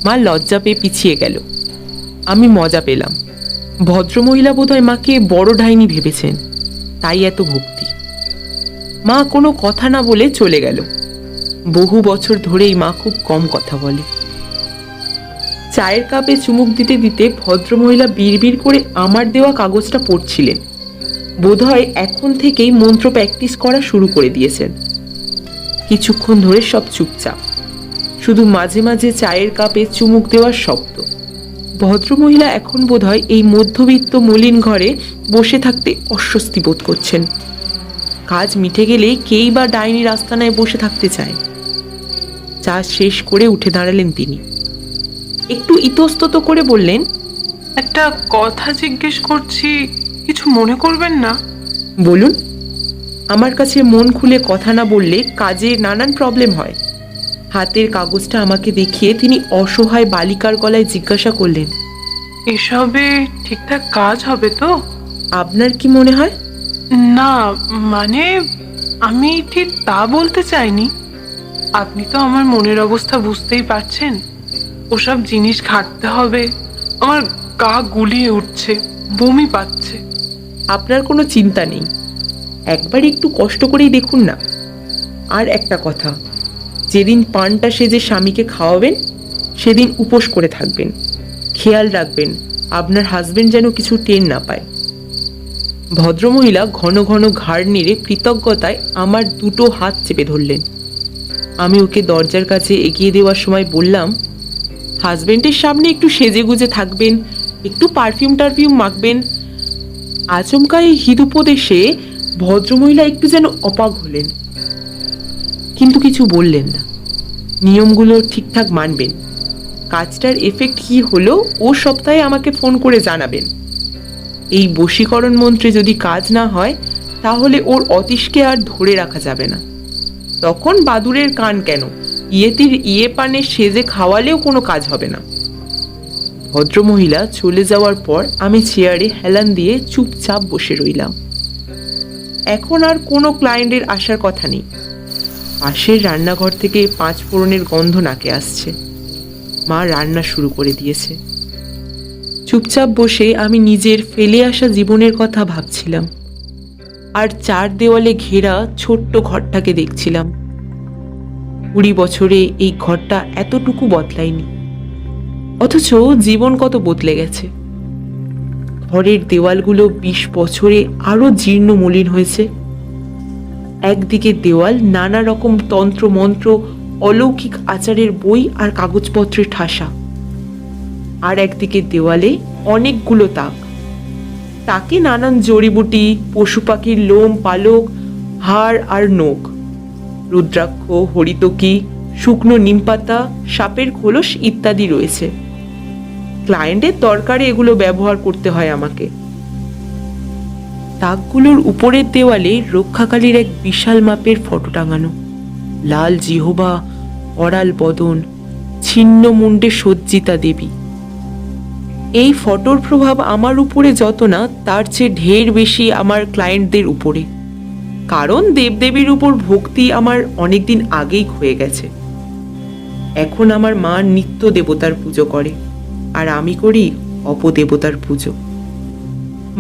মা লজ্জা পেয়ে পিছিয়ে গেল। আমি মজা পেলাম। ভদ্রমহিলা বোধহয় মাকে বড় ডাইনি ভেবেছেন, তাই এত ভক্তি। মা কোনো কথা না বলে চলে গেল। বহু বছর ধরেই মা খুব কম কথা বলে। চায়ের কাপে চুমুক দিতে দিতে ভদ্রমহিলা বিড়বিড় করে আমার দেওয়া কাগজটা পড়ছিলেন। বোধহয় এখন থেকেই মন্ত্র প্র্যাকটিস করা শুরু করে দিয়েছেন। কিছুক্ষণ ধরে সব চুপচাপ, শুধু মাঝে মাঝে চায়ের কাপে চুমুক দেওয়ার শব্দ। ভদ্রমহিলা এখন বোধহয় এই মধ্যবিত্ত মলিন ঘরে বসে থাকতে অস্বস্তি বোধ করছেন। কাজ মিটে গেলে কেই বা ডাইনির আস্তানায় বসে থাকতে চায়। চা শেষ করে উঠে দাঁড়ালেন তিনি। একটু ইতস্তত করে বললেন, একটা কথা জিজ্ঞেস করছি, কিছু মনে করবেন না? বলুন। আমার কাছে মন খুলে কথা না বললে কাজে নানান প্রবলেম হয়। হাতের কাগজটা আমাকে দেখিয়ে তিনি অসহায় বালিকার গলায় জিজ্ঞাসা করলেন, এসবে ঠিকঠাক কাজ হবে তো? আপনার কি মনে হয়? না, মানে আমি ঠিক তা বলতে চাইনি। আপনি তো আমার মনের অবস্থা বুঝতেই পারছেন। ওসব জিনিস ঘাঁটতে হবে, আমার গা গুলিয়ে উঠছে, বমি পাচ্ছে। আপনার কোনো চিন্তা নেই, একবার একটু কষ্ট করেই দেখুন না। আর একটা কথা, যেদিন পানটা সেজে স্বামীকে খাওয়াবেন সেদিন উপোস করে থাকবেন। খেয়াল রাখবেন আপনার হাজবেন্ড যেন কিছু টের না পায়। ভদ্রমহিলা ঘন ঘন ঘাড় নেড়ে কৃতজ্ঞতায় আমার 2টো হাত চেপে ধরলেন। আমি ওকে দরজার কাছে এগিয়ে দেওয়ার সময় বললাম, হাজবেন্ডের সামনে একটু সেজে গুজে থাকবেন, একটু পারফিউম টারফিউম মাখবেন। আচমকা এই হিদুপদেশে ভদ্রমহিলা একটু যেন অবাক হলেন, কিন্তু কিছু বললেন না। নিয়মগুলো ঠিকঠাক মানবেন। কাজটার এফেক্ট কি হলো ও সপ্তাহে আমাকে ফোন করে জানাবেন। এই বশীকরণ মন্ত্রে যদি কাজ না হয় তাহলে ওর অতীশকে আর ধরে রাখা যাবে না। তখন বাদুড়ের কান কেন, ইয়েতির ইয়ে পানে সেজে খাওয়ালেও কোনো কাজ হবে না। ভদ্রমহিলা চলে যাওয়ার পর আমি চেয়ারে হেলান দিয়ে চুপচাপ বসে রইলাম। এখন আর কোনো ক্লায়েন্টের আসার কথা নেই। পাশের রান্নাঘর থেকে 5 ফোড়নের গন্ধ নাকে আসছে। মা রান্না শুরু করে দিয়েছে। চুপচাপ বসে আমি নিজের ফেলে আসা জীবনের কথা ভাবছিলাম, আর 4 দেওয়ালে ঘেরা ছোট্ট ঘরটাকে দেখছিলাম। 20 বছরে এই ঘরটা এতটুকু বদলায়নি। অথচ জীবন কত বদলে গেছে। ঘরের দেওয়ালগুলো 20 বছরে আরো জীর্ণ মলিন হয়েছে। একদিকে দেওয়াল নানা রকম তন্ত্র মন্ত্র, অলৌকিক আচারের বই আর কাগজপত্রের ঠাসা, আর একদিকে দেওয়ালে অনেকগুলো তাক, তাকে নানান জড়িবুটি, পশু পাখির লোম পালক, হাড় আর নখ, রুদ্রাক্ষ, হরিতকি, শুকনো নিমপাতা, সাপের খোলস ইত্যাদি রয়েছে। ক্লায়েন্টের দরকারে এগুলো ব্যবহার করতে হয় আমাকে। তাকগুলোর উপরের দেওয়ালে রক্ষাকালীর এক বিশাল মাপের ফটো টাঙানো, লাল জিহবা, অরাল বদন, ছিন্ন মুন্ডে সজ্জিতা দেবী। এই ফটোর প্রভাব আমার উপরে যত না, তার চেয়ে ঢের বেশি আমার ক্লায়েন্টদের উপরে, কারণ দেবদেবীর উপর ভক্তি আমার অনেকদিন আগেই হয়ে গেছে। এখন আমার মা নিত্য দেবতার পুজো করে, আর আমি করি অপদেবতার পুজো।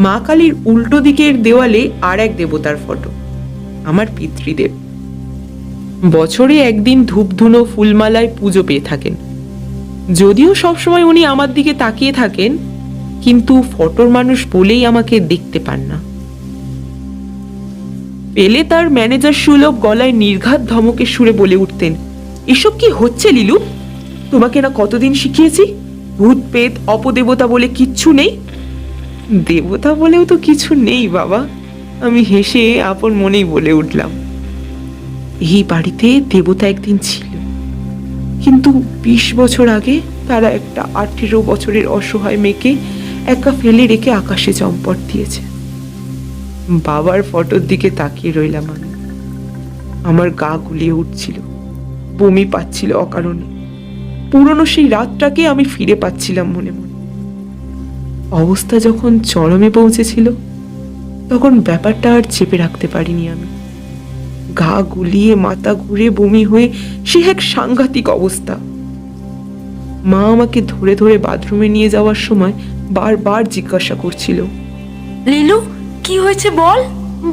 মা কালীর উল্টো দিকের দেওয়ালে আর এক দেবতার ফটো, আমার পিতৃদেব। বছরে একদিন ধূপধুনো ফুলমালায় পুজো পেয়ে থাকেন। যদিও সবসময় উনি আমার দিকে তাকিয়ে থাকেন, কিন্তু ফটোর মানুষ বলেই আমাকে দেখতে পান না। পেলে তার ম্যানেজার সুলভ গলায় নির্ঘাত ধমকে সুরে বলে উঠতেন, এসব কি হচ্ছে লিলু? তোমাকে না কতদিন শিখিয়েছি, ভূত পেত অপদেবতা বলে কিচ্ছু নেই। দেবতা বলেও তো কিছু নেই বাবা, আমি হেসে আপন মনেই বলে উঠলাম। এই বাড়িতে দেবতা একদিন ছিল, কিন্তু 20 বছর আগে তারা একটা 18 বছরের অসহায় মেয়েকে একা ফেলে রেখে আকাশে চম্পট দিয়েছে। বাবার ফটোর দিকে তাকিয়ে রইলাম আমি। আমার গা গুলিয়ে উঠছিল, বমি পাচ্ছিল অকারণে। পুরনো সেই রাতটাকে আমি ফিরে পাচ্ছিলাম মনে মনে। অবস্থা যখন চরমে পৌঁছেছিল, তখন ব্যাপারটা আর চেপে রাখতে পারিনি আমি। গা গুলিয়ে, মাথা ঘুরে, বমি হয়ে সে এক সাংঘাতিক অবস্থা। মা আমাকে ধরে ধরে বাথরুমে নিয়ে যাওয়ার সময় বারবার জিজ্ঞাসা করছিল, লিলু কি হয়েছে বল,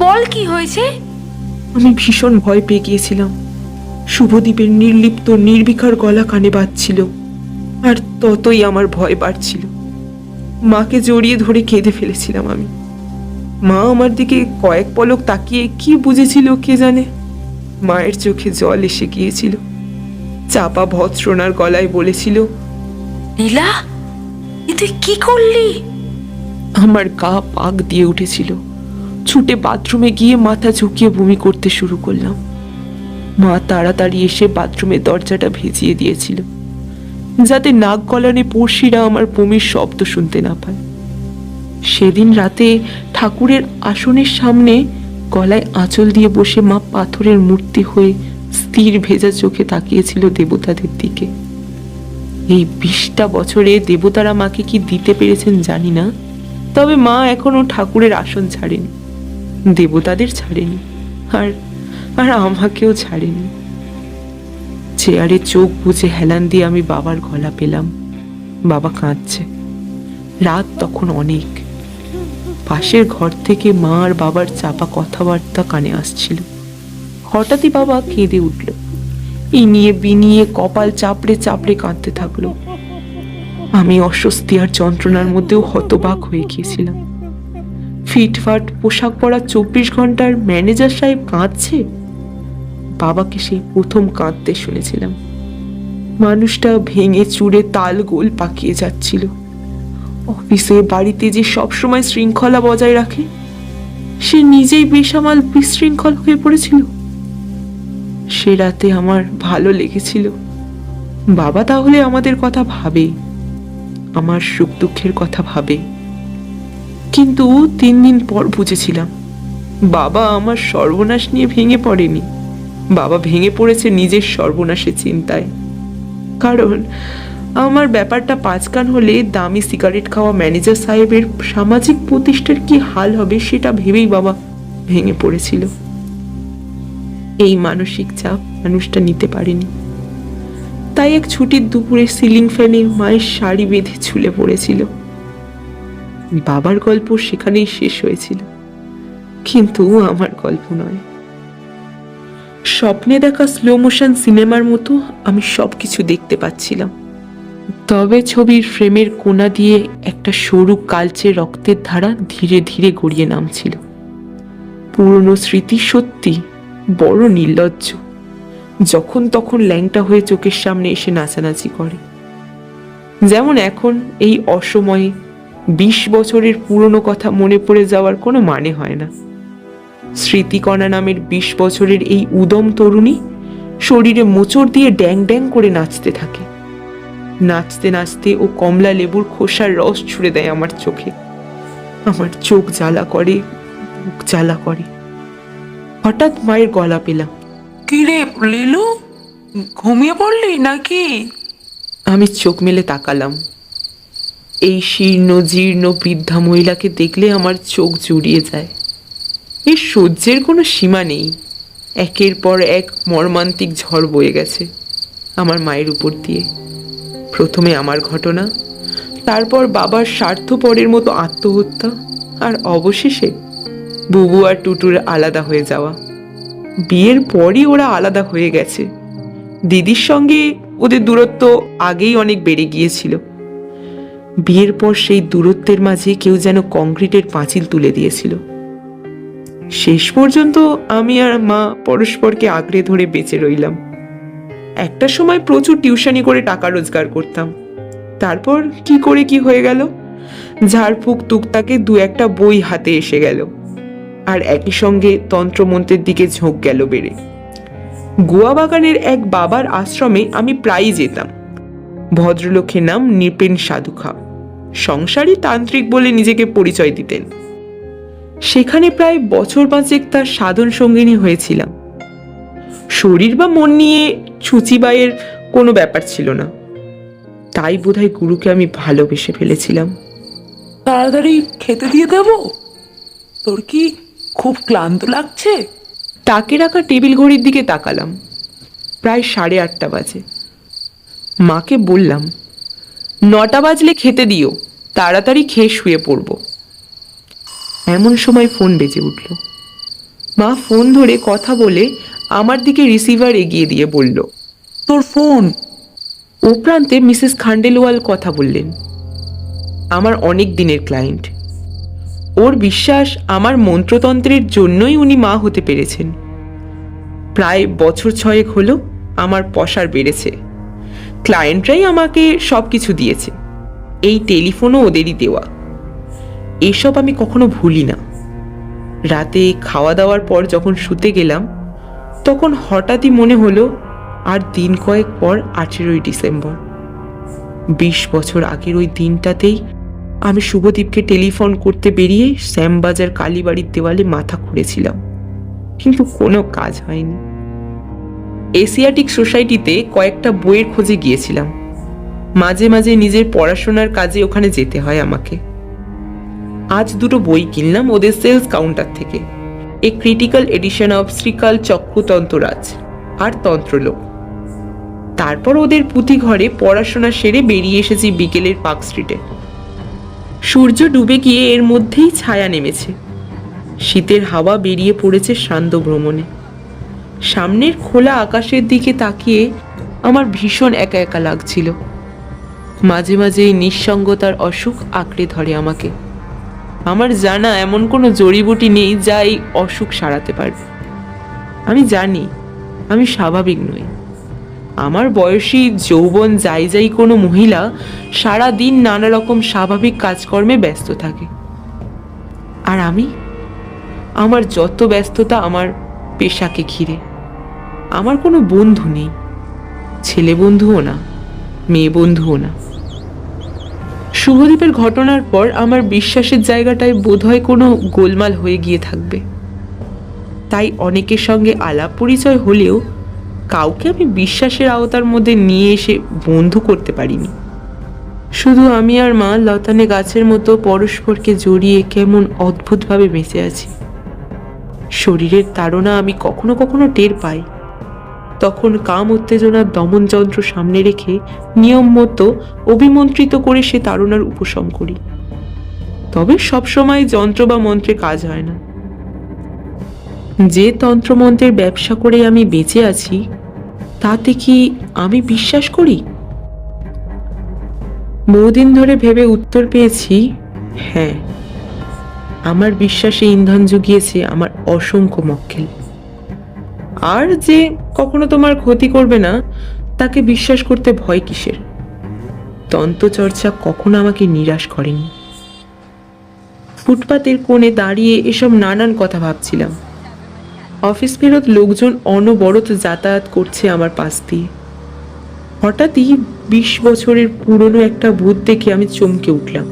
বল কি হয়েছে? আমি ভীষণ ভয় পেয়ে গিয়েছিলাম। শুভদীপের নির্লিপ্ত নির্বিকার গলা কানে বাজছিল, আর ততই আমার ভয় বাড়ছিল। মাকে জড়িয়ে ধরে কেঁদে ফেলেছিলাম আমি। মা আমার দিকে কয়েক পলক তাকিয়ে কি বুঝেছিল কে জানে। মায়ের চোখে জল এসে গিয়েছিল। চাপা ভৎসনার গলায় বলেছিল, নীলা, এ তুই কি করলি? আমার গা পাক দিয়ে উঠেছিল। ছুটে বাথরুমে গিয়ে মাথা ঝুঁকিয়ে বমি করতে শুরু করলাম। মা তাড়াতাড়ি এসে বাথরুমের দরজাটা ভেজিয়ে দিয়েছিল, যাতে নাক গলানে পড়শিরা আমার বমির শব্দ শুনতে না পায়। সেদিন রাতে ঠাকুরের আসনের সামনে গলায় আঁচল দিয়ে বসে মা পাথরের মূর্তি হয়ে স্থির ভেজা চোখে তাকিয়েছিল দেবতাদের দিকে। এই 20টা বছরে দেবতারা মাকে কি দিতে পেরেছেন জানি না, তবে মা এখনো ঠাকুরের আসন ছাড়েনি, দেবতাদের ছাড়েনি, আর আর আমাকেও ছাড়েনি। চেয়ারে চোখ বুজে হেলান দিয়ে আমি বাবার গলা পেলাম। বাবা কাঁদছে। রাত তখন অনেক। পাশের ঘর থেকে মা আর বাবার চাপা কথাবার্তা কানে আসছিল। হঠাৎই বাবা কেঁদে উঠল। ইনিয়ে বিনিয়ে কপাল চাপড়ে চাপড়ে কাঁদতে থাকলো। আমি অস্বস্তি আর যন্ত্রণার মধ্যেও হতবাক হয়ে গিয়েছিলাম। ফিটফাট পোশাক পরা 24 ঘন্টার ম্যানেজার সাহেব কাঁদছে। বাবাকে সেই প্রথম কাঁদতে শুনেছিলাম। মানুষটা ভেঙে চুরে তাল গোল পাকিয়ে যাচ্ছিল। অফিসে বাড়িতে যে সবসময় শৃঙ্খলা বজায় রাখে, সে নিজেই বেসামাল বিশৃঙ্খল হয়ে পড়েছিল। সে রাতে আমার ভালো লেগেছিল। বাবা তাহলে আমাদের কথা ভাবে, আমার সুখ দুঃখের কথা ভাবে। কিন্তু 3 দিন পর বুঝেছিলাম, বাবা আমার সর্বনাশ নিয়ে ভেঙে পড়েনি। বাবা ভেঙে পড়েছে নিজের সর্বনাশের চিন্তায়। কারণ আমার ব্যাপারটা পাঁচকান হলে দামি সিগারেট খাওয়া ম্যানেজার সাহেবের সামাজিক প্রতিষ্ঠার কি হাল হবে সেটা ভেবেই বাবা ভেঙে পড়েছিল। এই মানসিক চাপ মানুষটা নিতে পারেনি। তাই এক ছুটির দুপুরে সিলিং ফ্যানে মায়ের শাড়ি বেঁধে ঝুলে পড়েছিল। বাবার গল্প সেখানেই শেষ হয়েছিল, কিন্তু আমার গল্প নয়। স্বপ্নে দেখা স্লো মোশন সিনেমার মতো আমি সবকিছু দেখতে পাচ্ছিলাম। তবে ছবির ফ্রেমের কোণা দিয়ে একটা সরু কালচে রক্তের ধারা ধীরে ধীরে গড়িয়ে নামছিল। পুরনো স্মৃতি সত্যি বড় নির্লজ্জ, যখন তখন ল্যাংটা হয়ে চোখের সামনে এসে নাচানাচি করে। যেমন এখন এই অসময়ে 20 বছরের পুরনো কথা মনে পড়ে যাওয়ার কোনো মানে হয় না। স্মৃতিকণা নামের 20 বছরের এই উদম তরুণী শরীরে মোচড় দিয়ে ড্যাং ড্যাং করে নাচতে থাকে। নাচতে নাচতে ও কমলা লেবুর খোসার রস ছুঁড়ে দেয় আমার চোখে। আমার চোখ জ্বালা করে, বুক জ্বালা করে। হঠাৎ মায়ের গলা পেলাম। কি রে লিলু, ঘুমিয়ে পড়লি নাকি? আমি চোখ মেলে তাকালাম। এই শীর্ণ জীর্ণ বৃদ্ধা মহিলাকে দেখলে আমার চোখ জুড়িয়ে যায়। এর সহ্যের কোনো সীমা নেই। একের পর এক মর্মান্তিক ঝড় বয়ে গেছে আমার মায়ের উপর দিয়ে। প্রথমে আমার ঘটনা, তারপর বাবার স্বার্থপরের মতো আত্মহত্যা, আর অবশেষে বুবু আর টুটুর আলাদা হয়ে যাওয়া। বিয়ের পরই ওরা আলাদা হয়ে গেছে। দিদির সঙ্গে ওদের দূরত্ব আগেই অনেক বেড়ে গিয়েছিল। বিয়ের পর সেই দূরত্বের মাঝে কেউ যেন কংক্রিটের পাঁচিল তুলে দিয়েছিল। শেষ পর্যন্ত আমি আর মা পরস্পরকে আঁকড়ে ধরে বেঁচে রইলাম। একটা সময় প্রচুর টিউশনি করে টাকা রোজগার করতাম। তারপর কি করে কি হয়ে গেল, ঝাড়ফুঁক টুকটাকে 2-1টা বই হাতে এসে গেল, আর একই সঙ্গে তন্ত্রমন্ত্রের দিকে ঝোঁক গেল বেড়ে। গোয়া বাগানের এক বাবার আশ্রমে আমি প্রায়ই যেতাম। ভদ্রলোকের নাম নৃপেন সাধুখা, সংসারী তান্ত্রিক বলে নিজেকে পরিচয় দিতেন। সেখানে প্রায় বছর 5 তার সাধন সঙ্গিনী হয়েছিলাম। শরীর বা মন নিয়ে ছুচিবাইয়ের কোনো ব্যাপার ছিল না, তাই বোধহয় গুরুকে আমি ভালোবেসে ফেলেছিলাম। তাড়াতাড়ি খেতে দিয়ে দেব? তোর কি খুব ক্লান্ত লাগছে? তাকে রাখা টেবিল ঘড়ির দিকে তাকালাম। প্রায় 8:30 বাজে। মাকে বললাম, 9টা বাজলে খেতে দিও, তাড়াতাড়ি খেয়ে শুয়ে পড়ব। এমন সময় ফোন বেজে উঠল। মা ফোন ধরে কথা বলে আমার দিকে রিসিভার এগিয়ে দিয়ে বলল, তোর ফোন। ও প্রান্তে মিসেস খান্ডেলওয়াল কথা বললেন। আমার অনেক দিনের ক্লায়েন্ট। ওর বিশ্বাস আমার মন্ত্রতন্ত্রের জন্যই উনি মা হতে পেরেছেন। প্রায় বছর 6 হলো আমার পসার বেড়েছে। ক্লায়েন্টরাই আমাকে সব কিছু দিয়েছে, এই টেলিফোনও ওদেরই দেওয়া। এসব আমি কখনো ভুলি না। রাতে খাওয়া দাওয়ার পর যখন শুতে গেলাম, তখন হঠাৎই মনে হলো আর দিন কয়েক পর 18ই ডিসেম্বর। 20 বছর আগের ওই দিনটাতেই আমি শুভদীপকে টেলিফোন করতে বেরিয়ে শ্যামবাজার কালীবাড়ির দেওয়ালে মাথা খুঁড়েছিলাম, কিন্তু কোনো কাজ হয়নি। এশিয়াটিক সোসাইটিতে কয়েকটা বইয়ের খোঁজে গিয়েছিলাম। মাঝে মাঝে নিজের পড়াশোনার কাজে ওখানে যেতে হয় আমাকে। আজ 2টো বই কিনলাম ওদের সেলস কাউন্টার থেকে, a critical edition of Srikal চক্রতন্ত্ররাজ আর তন্ত্রলোক। তারপর ওদের পুঁথি ঘরে পড়াশোনা সেরে বেরিয়ে এসেছি বিকেলের পার্ক স্ট্রিটে। সূর্য ডুবে গিয়ে এর মধ্যেই ছায়া নেমেছে। শীতের হাওয়া বেরিয়ে পড়েছে শান্ত ভ্রমণে। সামনের খোলা আকাশের দিকে তাকিয়ে আমার ভীষণ একা একা লাগছিল। মাঝে মাঝে এই নিঃসঙ্গতার অসুখ আঁকড়ে ধরে আমাকে। আমার জানা এমন কোনো জড়িবুটি নেই যা এই অসুখ সারাতে পারবে। আমি জানি আমি স্বাভাবিক নই। আমার বয়সী যৌবন যাই যাই কোনো মহিলা সারা দিন নানা রকম স্বাভাবিক কাজকর্মে ব্যস্ত থাকে, আর আমার যত ব্যস্ততা আমার পেশাকে ঘিরে। আমার কোনো বন্ধু নেই, ছেলে বন্ধুও না, মেয়ে বন্ধুও না। শুভদীপের ঘটনার পর আমার বিশ্বাসের জায়গাটায় বোধহয় কোনো গোলমাল হয়ে গিয়ে থাকবে। তাই অনেকের সঙ্গে আলাপ পরিচয় হলেও কাউকে আমি বিশ্বাসের আওতার মধ্যে নিয়ে এসে বন্ধু করতে পারিনি। শুধু আমি আর মা লতানে গাছের মতো পরস্পরকে জড়িয়ে কেমন অদ্ভুতভাবে বেঁচে আছি। শরীরের তাড়না আমি কখনো কখনো টের পাই। তখন কাম উত্তেজনার দমন যন্ত্র সামনে রেখে নিয়ম মতো অভিমন্ত্রিত করে সে তাড়নার উপশম করি। তবে সবসময় যন্ত্র বা মন্ত্রে কাজ হয় না। যে তন্ত্রমন্ত্রের ব্যবসা করে আমি বেঁচে আছি, তাতে কি আমি বিশ্বাস করি? বহুদিন ধরে ভেবে উত্তর পেয়েছি, হ্যাঁ। আমার বিশ্বাসে ইন্ধন জুগিয়েছে আমার অসংখ্য মক্কেল। আর যে কখনো তোমার ক্ষতি করবে না তাকে বিশ্বাস করতে ভয় কিসের? তন্ত্রচর্চা কখনো আমাকে নিরাশ করেনি। ফুটপাতের কোণে দাঁড়িয়ে এসব নানান কথা ভাবছিলাম। অফিস ফেরত লোকজন অনবরত যাতায়াত করছে আমার পাশ দিয়ে। হঠাৎই 20 বছরের পুরনো একটা ভূত দেখে আমি চমকে উঠলাম।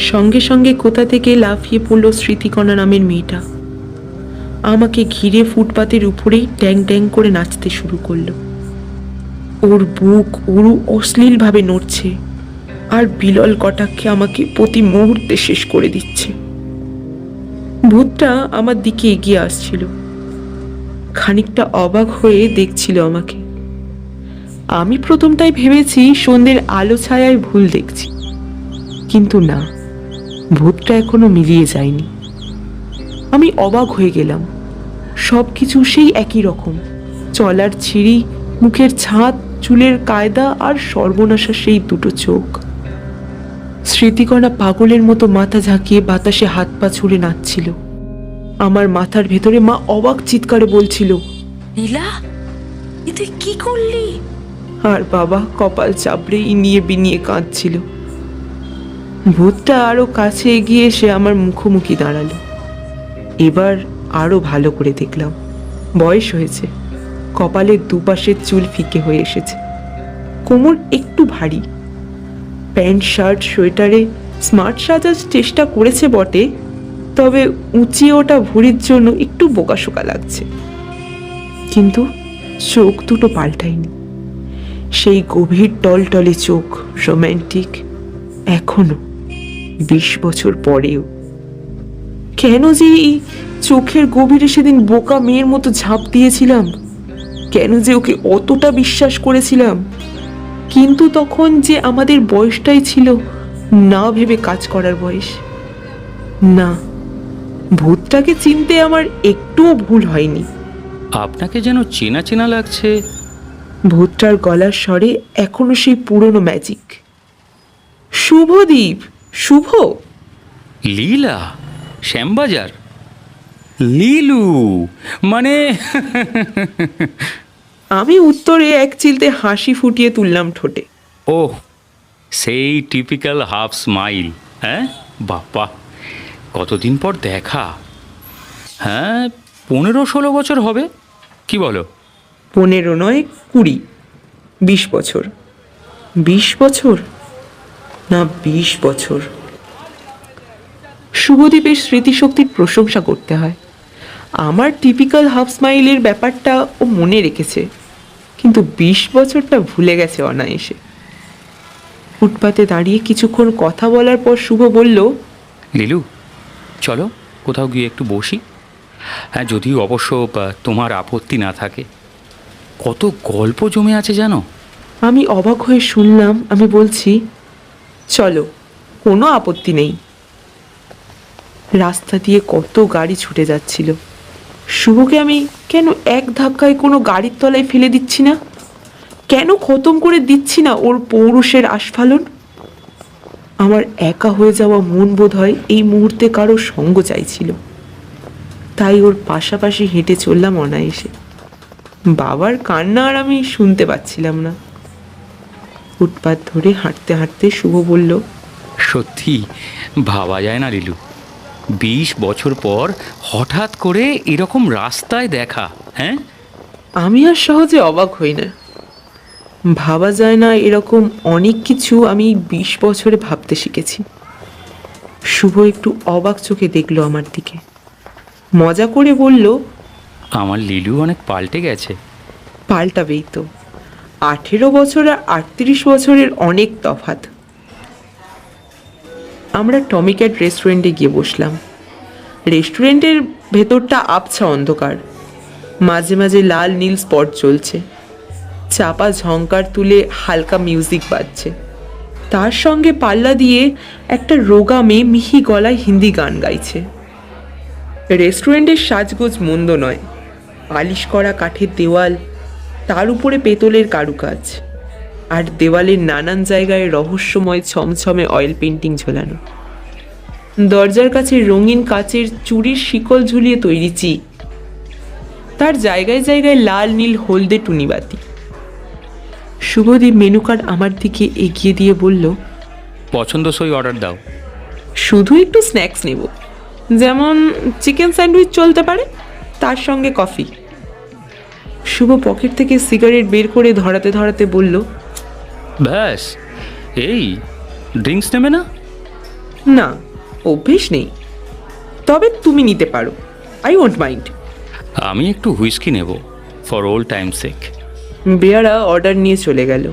সঙ্গে সঙ্গে কোথা থেকে লাফিয়ে পড়ল স্মৃতিকণা নামের মেয়েটা। আমাকে ঘিরে ফুটপাতের উপরেই ট্যাং ট্যাং করে নাচতে শুরু করলো। ওর বুক উরু অশ্লীলভাবে নড়ছে আর বিলল কটাক্ষে আমাকে প্রতি মুহূর্তে শেষ করে দিচ্ছে। ভূতটা আমার দিকে এগিয়ে আসছিল, খানিকটা অবাক হয়ে দেখছিল আমাকে। আমি প্রথমটাই ভেবেছি সন্ধ্যের আলো ছায়ায় ভুল দেখছি, কিন্তু না, ভূতটা এখনো মিলিয়ে যায়নি। আমি অবাক হয়ে গেলাম। সব কিছু সেই একই রকম, চলার ছিঁড়ি, মুখের ছাদ, চুলের কায়দা আর সর্বনাশা সেই দুটো চোখ। স্মৃতিকণা পাগলের মতো মাথা ঝাঁকিয়ে বাতাসে হাত পা ছুঁড়ে নাচছিল। আমার মাথার ভেতরে মা অবাক চিৎকারে বলছিল, নীলা, এ তুই কি করলি? আর বাবা কপাল চাপড়ে ইনিয়ে বিনিয়ে কাঁদছিল। ভূতটা আরো কাছে এগিয়ে এসে আমার মুখোমুখি দাঁড়ালো। এবার আরো ভালো করে দেখলাম। বয়স হয়েছে, কপালের দুপাশের চুল ফিকে হয়ে এসেছে, কোমর একটু ভারী। প্যান্ট শার্ট সোয়েটারে স্মার্ট সাজার চেষ্টা করেছে বটে, তবে উঁচিয়ে ওটা ভুঁড়ির জন্য একটু বোকাশোকা লাগছে। কিন্তু চোখ দুটো পাল্টায়নি, সেই গভীর টলটলে চোখ, রোম্যান্টিক এখনো 20 বছর পরেও। কেন যে এই চোখের গভীরে সেদিন বোকা মেয়ের মতো ঝাঁপ দিয়েছিলাম, কেন যে ওকে অতটা বিশ্বাস করেছিলাম। কিন্তু তখন যে আমাদের বয়সটাই ছিল না ভেবে কাজ করার বয়স। না, ভূতটাকে চিনতে আমার একটুও ভুল হয়নি। আপনাকে যেন চেনা চেনা লাগছে। ভূতটার গলার স্বরে এখনো সেই পুরনো ম্যাজিক। শুভদীপ, শুভ। লীলা, শ্যামবাজার। লীলু মানে আমি উত্তরে এক চিলতে হাসি ফুটিয়ে তুললাম ঠোঁটে। ওহ, সেই টিপিক্যাল হাফ স্মাইল। হ্যাঁ বাবা, কতদিন পর দেখা। হ্যাঁ, 15-16 বছর হবে, কি বলো? 15 নয় 20, 20 বছর। 20 বছর না 20 বছর। শুভদীপের স্মৃতিশক্তির প্রশংসা করতে হয়। আমার টিপিক্যাল হাফ স্মাইলের ব্যাপারটা ও মনে রেখেছে, কিন্তু 20 বছরটা ভুলে গেছে অনায়াসে। ফুটপাতে দাঁড়িয়ে কিছুক্ষণ কথা বলার পর শুভ বলল, লীলু, চলো কোথাও গিয়ে একটু বসি। হ্যাঁ, যদিও অবশ্য তোমার আপত্তি না থাকে। কত গল্প জমে আছে জানো। আমি অবাক হয়ে শুনলাম। আমি বলছি, চলো, কোনো আপত্তি নেই। রাস্তা দিয়ে কত গাড়ি ছুটে যাচ্ছিল। শুভকে আমি কেন এক ধাক্কায় কোনো গাড়ির তলায় ফেলে দিচ্ছি না? কেন খতম করে দিচ্ছি না ওর পৌরুষের আস্ফালন? আমার একা হয়ে যাওয়া মন বোধ হয় এই মুহূর্তে কারো সঙ্গ চাইছিল, তাই ওর পাশাপাশি হেঁটে চললাম অনায়াসে। বাবার কান্না আর আমি শুনতে পাচ্ছিলাম না। ফুটপাত ধরে হাঁটতে হাঁটতে শুভ বলল, সত্যি ভাবা যায় না লীলু, 20 বছর পর হঠাৎ করে এরকম রাস্তায় দেখা। হ্যাঁ, আমি আর সহজে অবাক হই না। ভাবা যায় না এরকম অনেক কিছু আমি 20 বছরে ভাবতে শিখেছি। শুভ একটু অবাক চোখে দেখলো আমার দিকে, মজা করে বলল, আমার লীলু অনেক পাল্টে গেছে। পাল্টাবেই তো, 18 বছর আর 38 বছরের অনেক তফাৎ। আমরা টমিক্যাট রেস্টুরেন্টে গিয়ে বসলাম। রেস্টুরেন্টের ভেতরটা আবছা অন্ধকার, মাঝে মাঝে লাল নীল স্পট চলছে, চাপা ঝংকার তুলে হালকা মিউজিক বাজছে। তার সঙ্গে পাল্লা দিয়ে একটা রোগা মেয়ে মিহি গলায় হিন্দি গান গাইছে। রেস্টুরেন্টের সাজগোজ মন্দ নয়, পালিশ করা কাঠের দেওয়াল, তার উপরে পেতলের কারুকাজ, আর দেওয়ালের নানান জায়গায় রহস্যময় ছমছমে অয়েল পেন্টিং ঝোলানো। দরজার কাছে রঙিন কাচের চুড়ির শিকল ঝুলিয়ে তৈরি চিক, তার জায়গায় জায়গায় লাল নীল হলদে টুনিবাতি। শুভদীপ মেনু কার্ড আমার দিকে এগিয়ে দিয়ে বলল, পছন্দসই অর্ডার দাও। শুধু একটু স্ন্যাক্স নেব, যেমন চিকেন স্যান্ডউইচ চলতে পারে, তার সঙ্গে কফি। শুভ পকেট থেকে সিগারেট বের করে ধরাতে ধরাতে বলল, ব্যাস এই, ড্রিঙ্কস নেবে না? না, অভ্যেস নেই, তবে তুমি নিতে পারো, আই ওয়ন্ট মাইন্ড। আমি একটু হুইস্কি নেব, ফর ওল্ড টাইম সেক। বেয়ারা অর্ডার নিয়ে চলে গেল।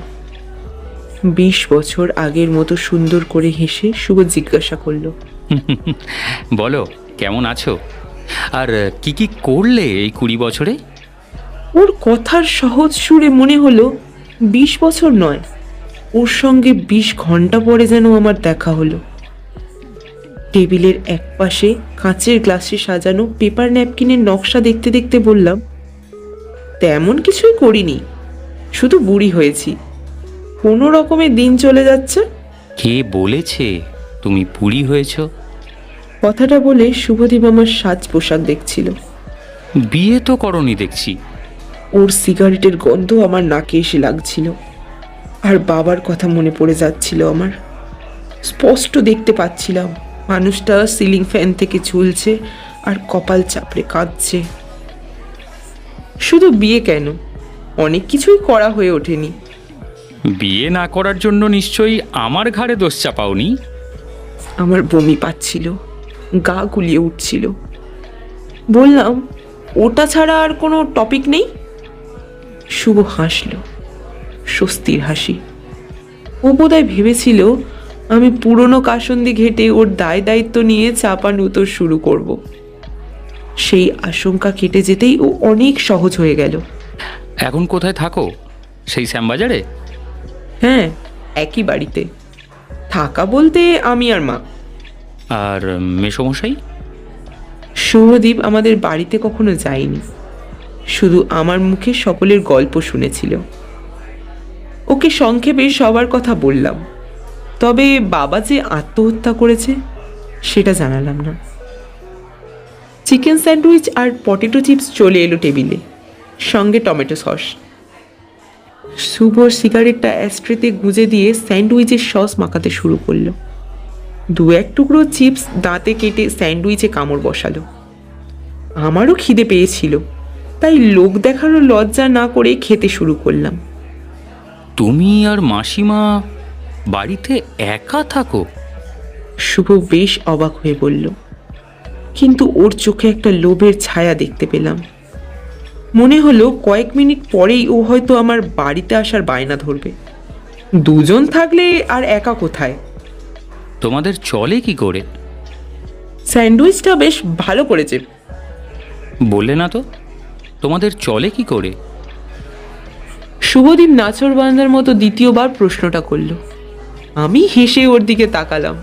20 বছর আগের মতো সুন্দর করে হেসে শুভ জিজ্ঞাসা করলো, বলো কেমন আছো, আর কি কি করলে এই 20 বছরে? ওর কথার সহজ সুরে মনে হলো 20 বছর নয়, ওর সঙ্গে 20 ঘন্টা পরে যেন আমার দেখা হলো। টেবিলের একপাশে কাঁচের গ্লাসে সাজানো পেপার ন্যাপকিনের নকশা দেখতে দেখতে বললাম, তেমন কিছুই করিনি, শুধু বুড়ি হয়েছি, কোনো রকমে দিন চলে যাচ্ছে। কে বলেছে তুমি বুড়ি হয়েছ? কথাটা বলে শুভদীপ আমার সাজ পোশাক দেখছিল। বিয়ে তো করনি দেখছি। ওর সিগারেটের গন্ধ আমার নাকে এসে লাগছিল, আর বাবার কথা মনে পড়ে যাচ্ছিল আমার। স্পষ্ট দেখতে পাচ্ছিলাম মানুষটা সিলিং ফ্যান থেকে ঝুলছে আর কপাল চাপড়ে কাঁদছে। শুধু বিয়ে কেন, অনেক কিছুই করা হয়ে ওঠেনি। বিয়ে না করার জন্য নিশ্চয়ই আমার ঘাড়ে দোষ চাপাওনি। আমার বমি পাচ্ছিল, গা গুলিয়ে উঠছিল। বললাম, ওটা ছাড়া আর কোনো টপিক নেই? শুভ হাসল, স্বস্তির হাসি। ও বোধহয় ভেবেছিল আমি পুরনো কাসন্দি ঘেটে ওর দায় দায়িত্ব নিয়ে চাপানুতোর শুরু করব। সেই আশঙ্কা কেটে যেতেই ও অনেক সহজ হয়ে গেল। এখন কোথায় থাকো? সেই শ্যামবাজারে? হ্যাঁ, একই বাড়িতে থাকা বলতে আমি আর মা। আর মেসোমশাই? শুভদীপ আমাদের বাড়িতে কখনো যায়নি, শুধু আমার মুখে সকলের গল্প শুনেছিল। ওকে সংক্ষেপে সবার কথা বললাম, তবে বাবা যে আত্মহত্যা করেছে সেটা জানালাম না। চিকেন স্যান্ডউইচ আর পটেটো চিপস চলে এলো টেবিলে, সঙ্গে টমেটো সস। শুভ সিগারেটটা অ্যাস্ট্রেতে গুঁজে দিয়ে স্যান্ডউইচের সস মাখাতে শুরু করলো। 2-1 টুকরো চিপস দাঁতে কেটে স্যান্ডউইচে কামড় বসালো। আমারও খিদে পেয়েছিল, তাই লোক দেখানোর লজ্জা না করে খেতে শুরু করলাম। তুমি আর মাসিমা বাড়িতে একা থাকো? শুভ বেশ অবাক হয়ে বলল, কিন্তু ওর চোখে একটা লোভের ছায়া দেখতে পেলাম। মনে হলো কয়েক মিনিট পরেই ও হয়তো আমার বাড়িতে আসার বায়না ধরবে। দুজন থাকলে আর একা কোথায়? তোমাদের চলে কি করে? স্যান্ডউইচটা বেশ ভালো করেছে। বললে না তো, তোমাদের চলে কি করে? শুভদীপ নাচর বান্ধার মতো দ্বিতীয়বার প্রশ্নটা করলো। আমি হেসে ওর দিকে তাকালাম।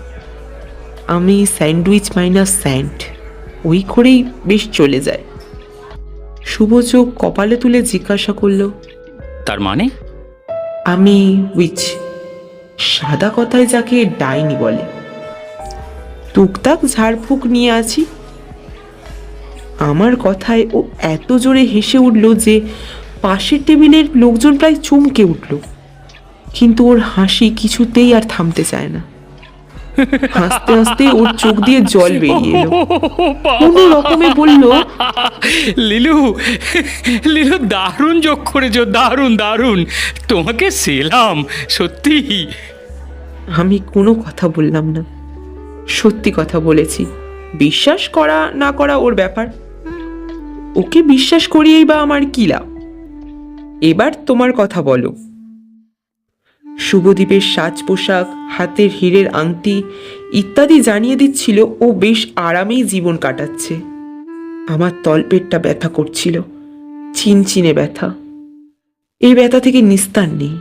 আমি স্যান্ডউইচ মাইনাস স্যান্ড, ওই করেই বেশ চলে যায়। শুভ চোখ কপালে তুলে জিজ্ঞাসা করলো, তার মানে? আমি উইচ, সাদা কথায় যাকে ডাইনি বলে। টুকটাক ঝাড়ফুঁক নিয়ে আছি। আমার কথায় ও এত জোরে হেসে উঠল যে পাশের টেবিলের লোকজন প্রায় চমকে উঠল, কিন্তু ওর হাসি কিছুতেই আর থামতে চায় না। হাসতে হাসতে ওর চোখ দিয়ে জল বেরিয়ে এলো। কোনো রকমে বলল, লিলু, লিলু দারুণ যোগ করেছো, দারুণ দারুণ, তোমাকে সেলাম সত্যি। আমি কোনো কথা বললাম না, সত্যি কথা বলেছি। বিশ্বাস করা না করা ওর ব্যাপার, ওকে বিশ্বাস করিয়েই বা আমার কি লাভ। এবার তোমার কথা বলো। শুভদীপের সাজ পোশাক, হাতের হীরের আংটি ইত্যাদি জানিয়ে দিচ্ছিল ও বেশ আরামেই জীবন কাটাচ্ছে। আমার তলপেটটা ব্যথা করছিল, চিনচিনে ব্যথা। এই ব্যথা থেকে নিস্তার নেই।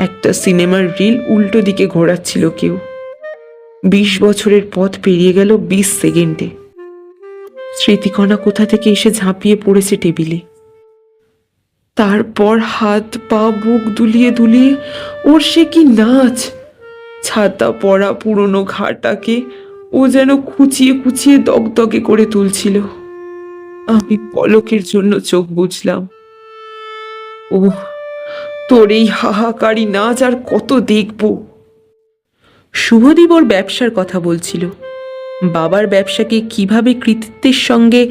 একটা সিনেমার রিল উল্টো দিকে ঘোরাচ্ছিল কেউ। 20 বছরের পথ পেরিয়ে গেল 20 সেকেন্ডে। স্মৃতিকণা কোথা থেকে এসে ঝাঁপিয়ে পড়েছে টেবিলে। তারপর হাত পা বুক দুলিয়ে দুলিয়ে ওর সে কি নাচ! ছাতা পড়া পুরনো ঘাটাকে ও যেন খুঁচিয়ে খুঁচিয়ে দগদগে করে তুলছিল। আমি পলকের জন্য চোখ বুঝলাম। ও, তোর এই হাহাকারি নাচ আর কত দেখব? শুভদীপ ওর ব্যবসার কথা বলছিল। বাবার ব্যবসাকে কিভাবে কৃতিত্বের সঙ্গে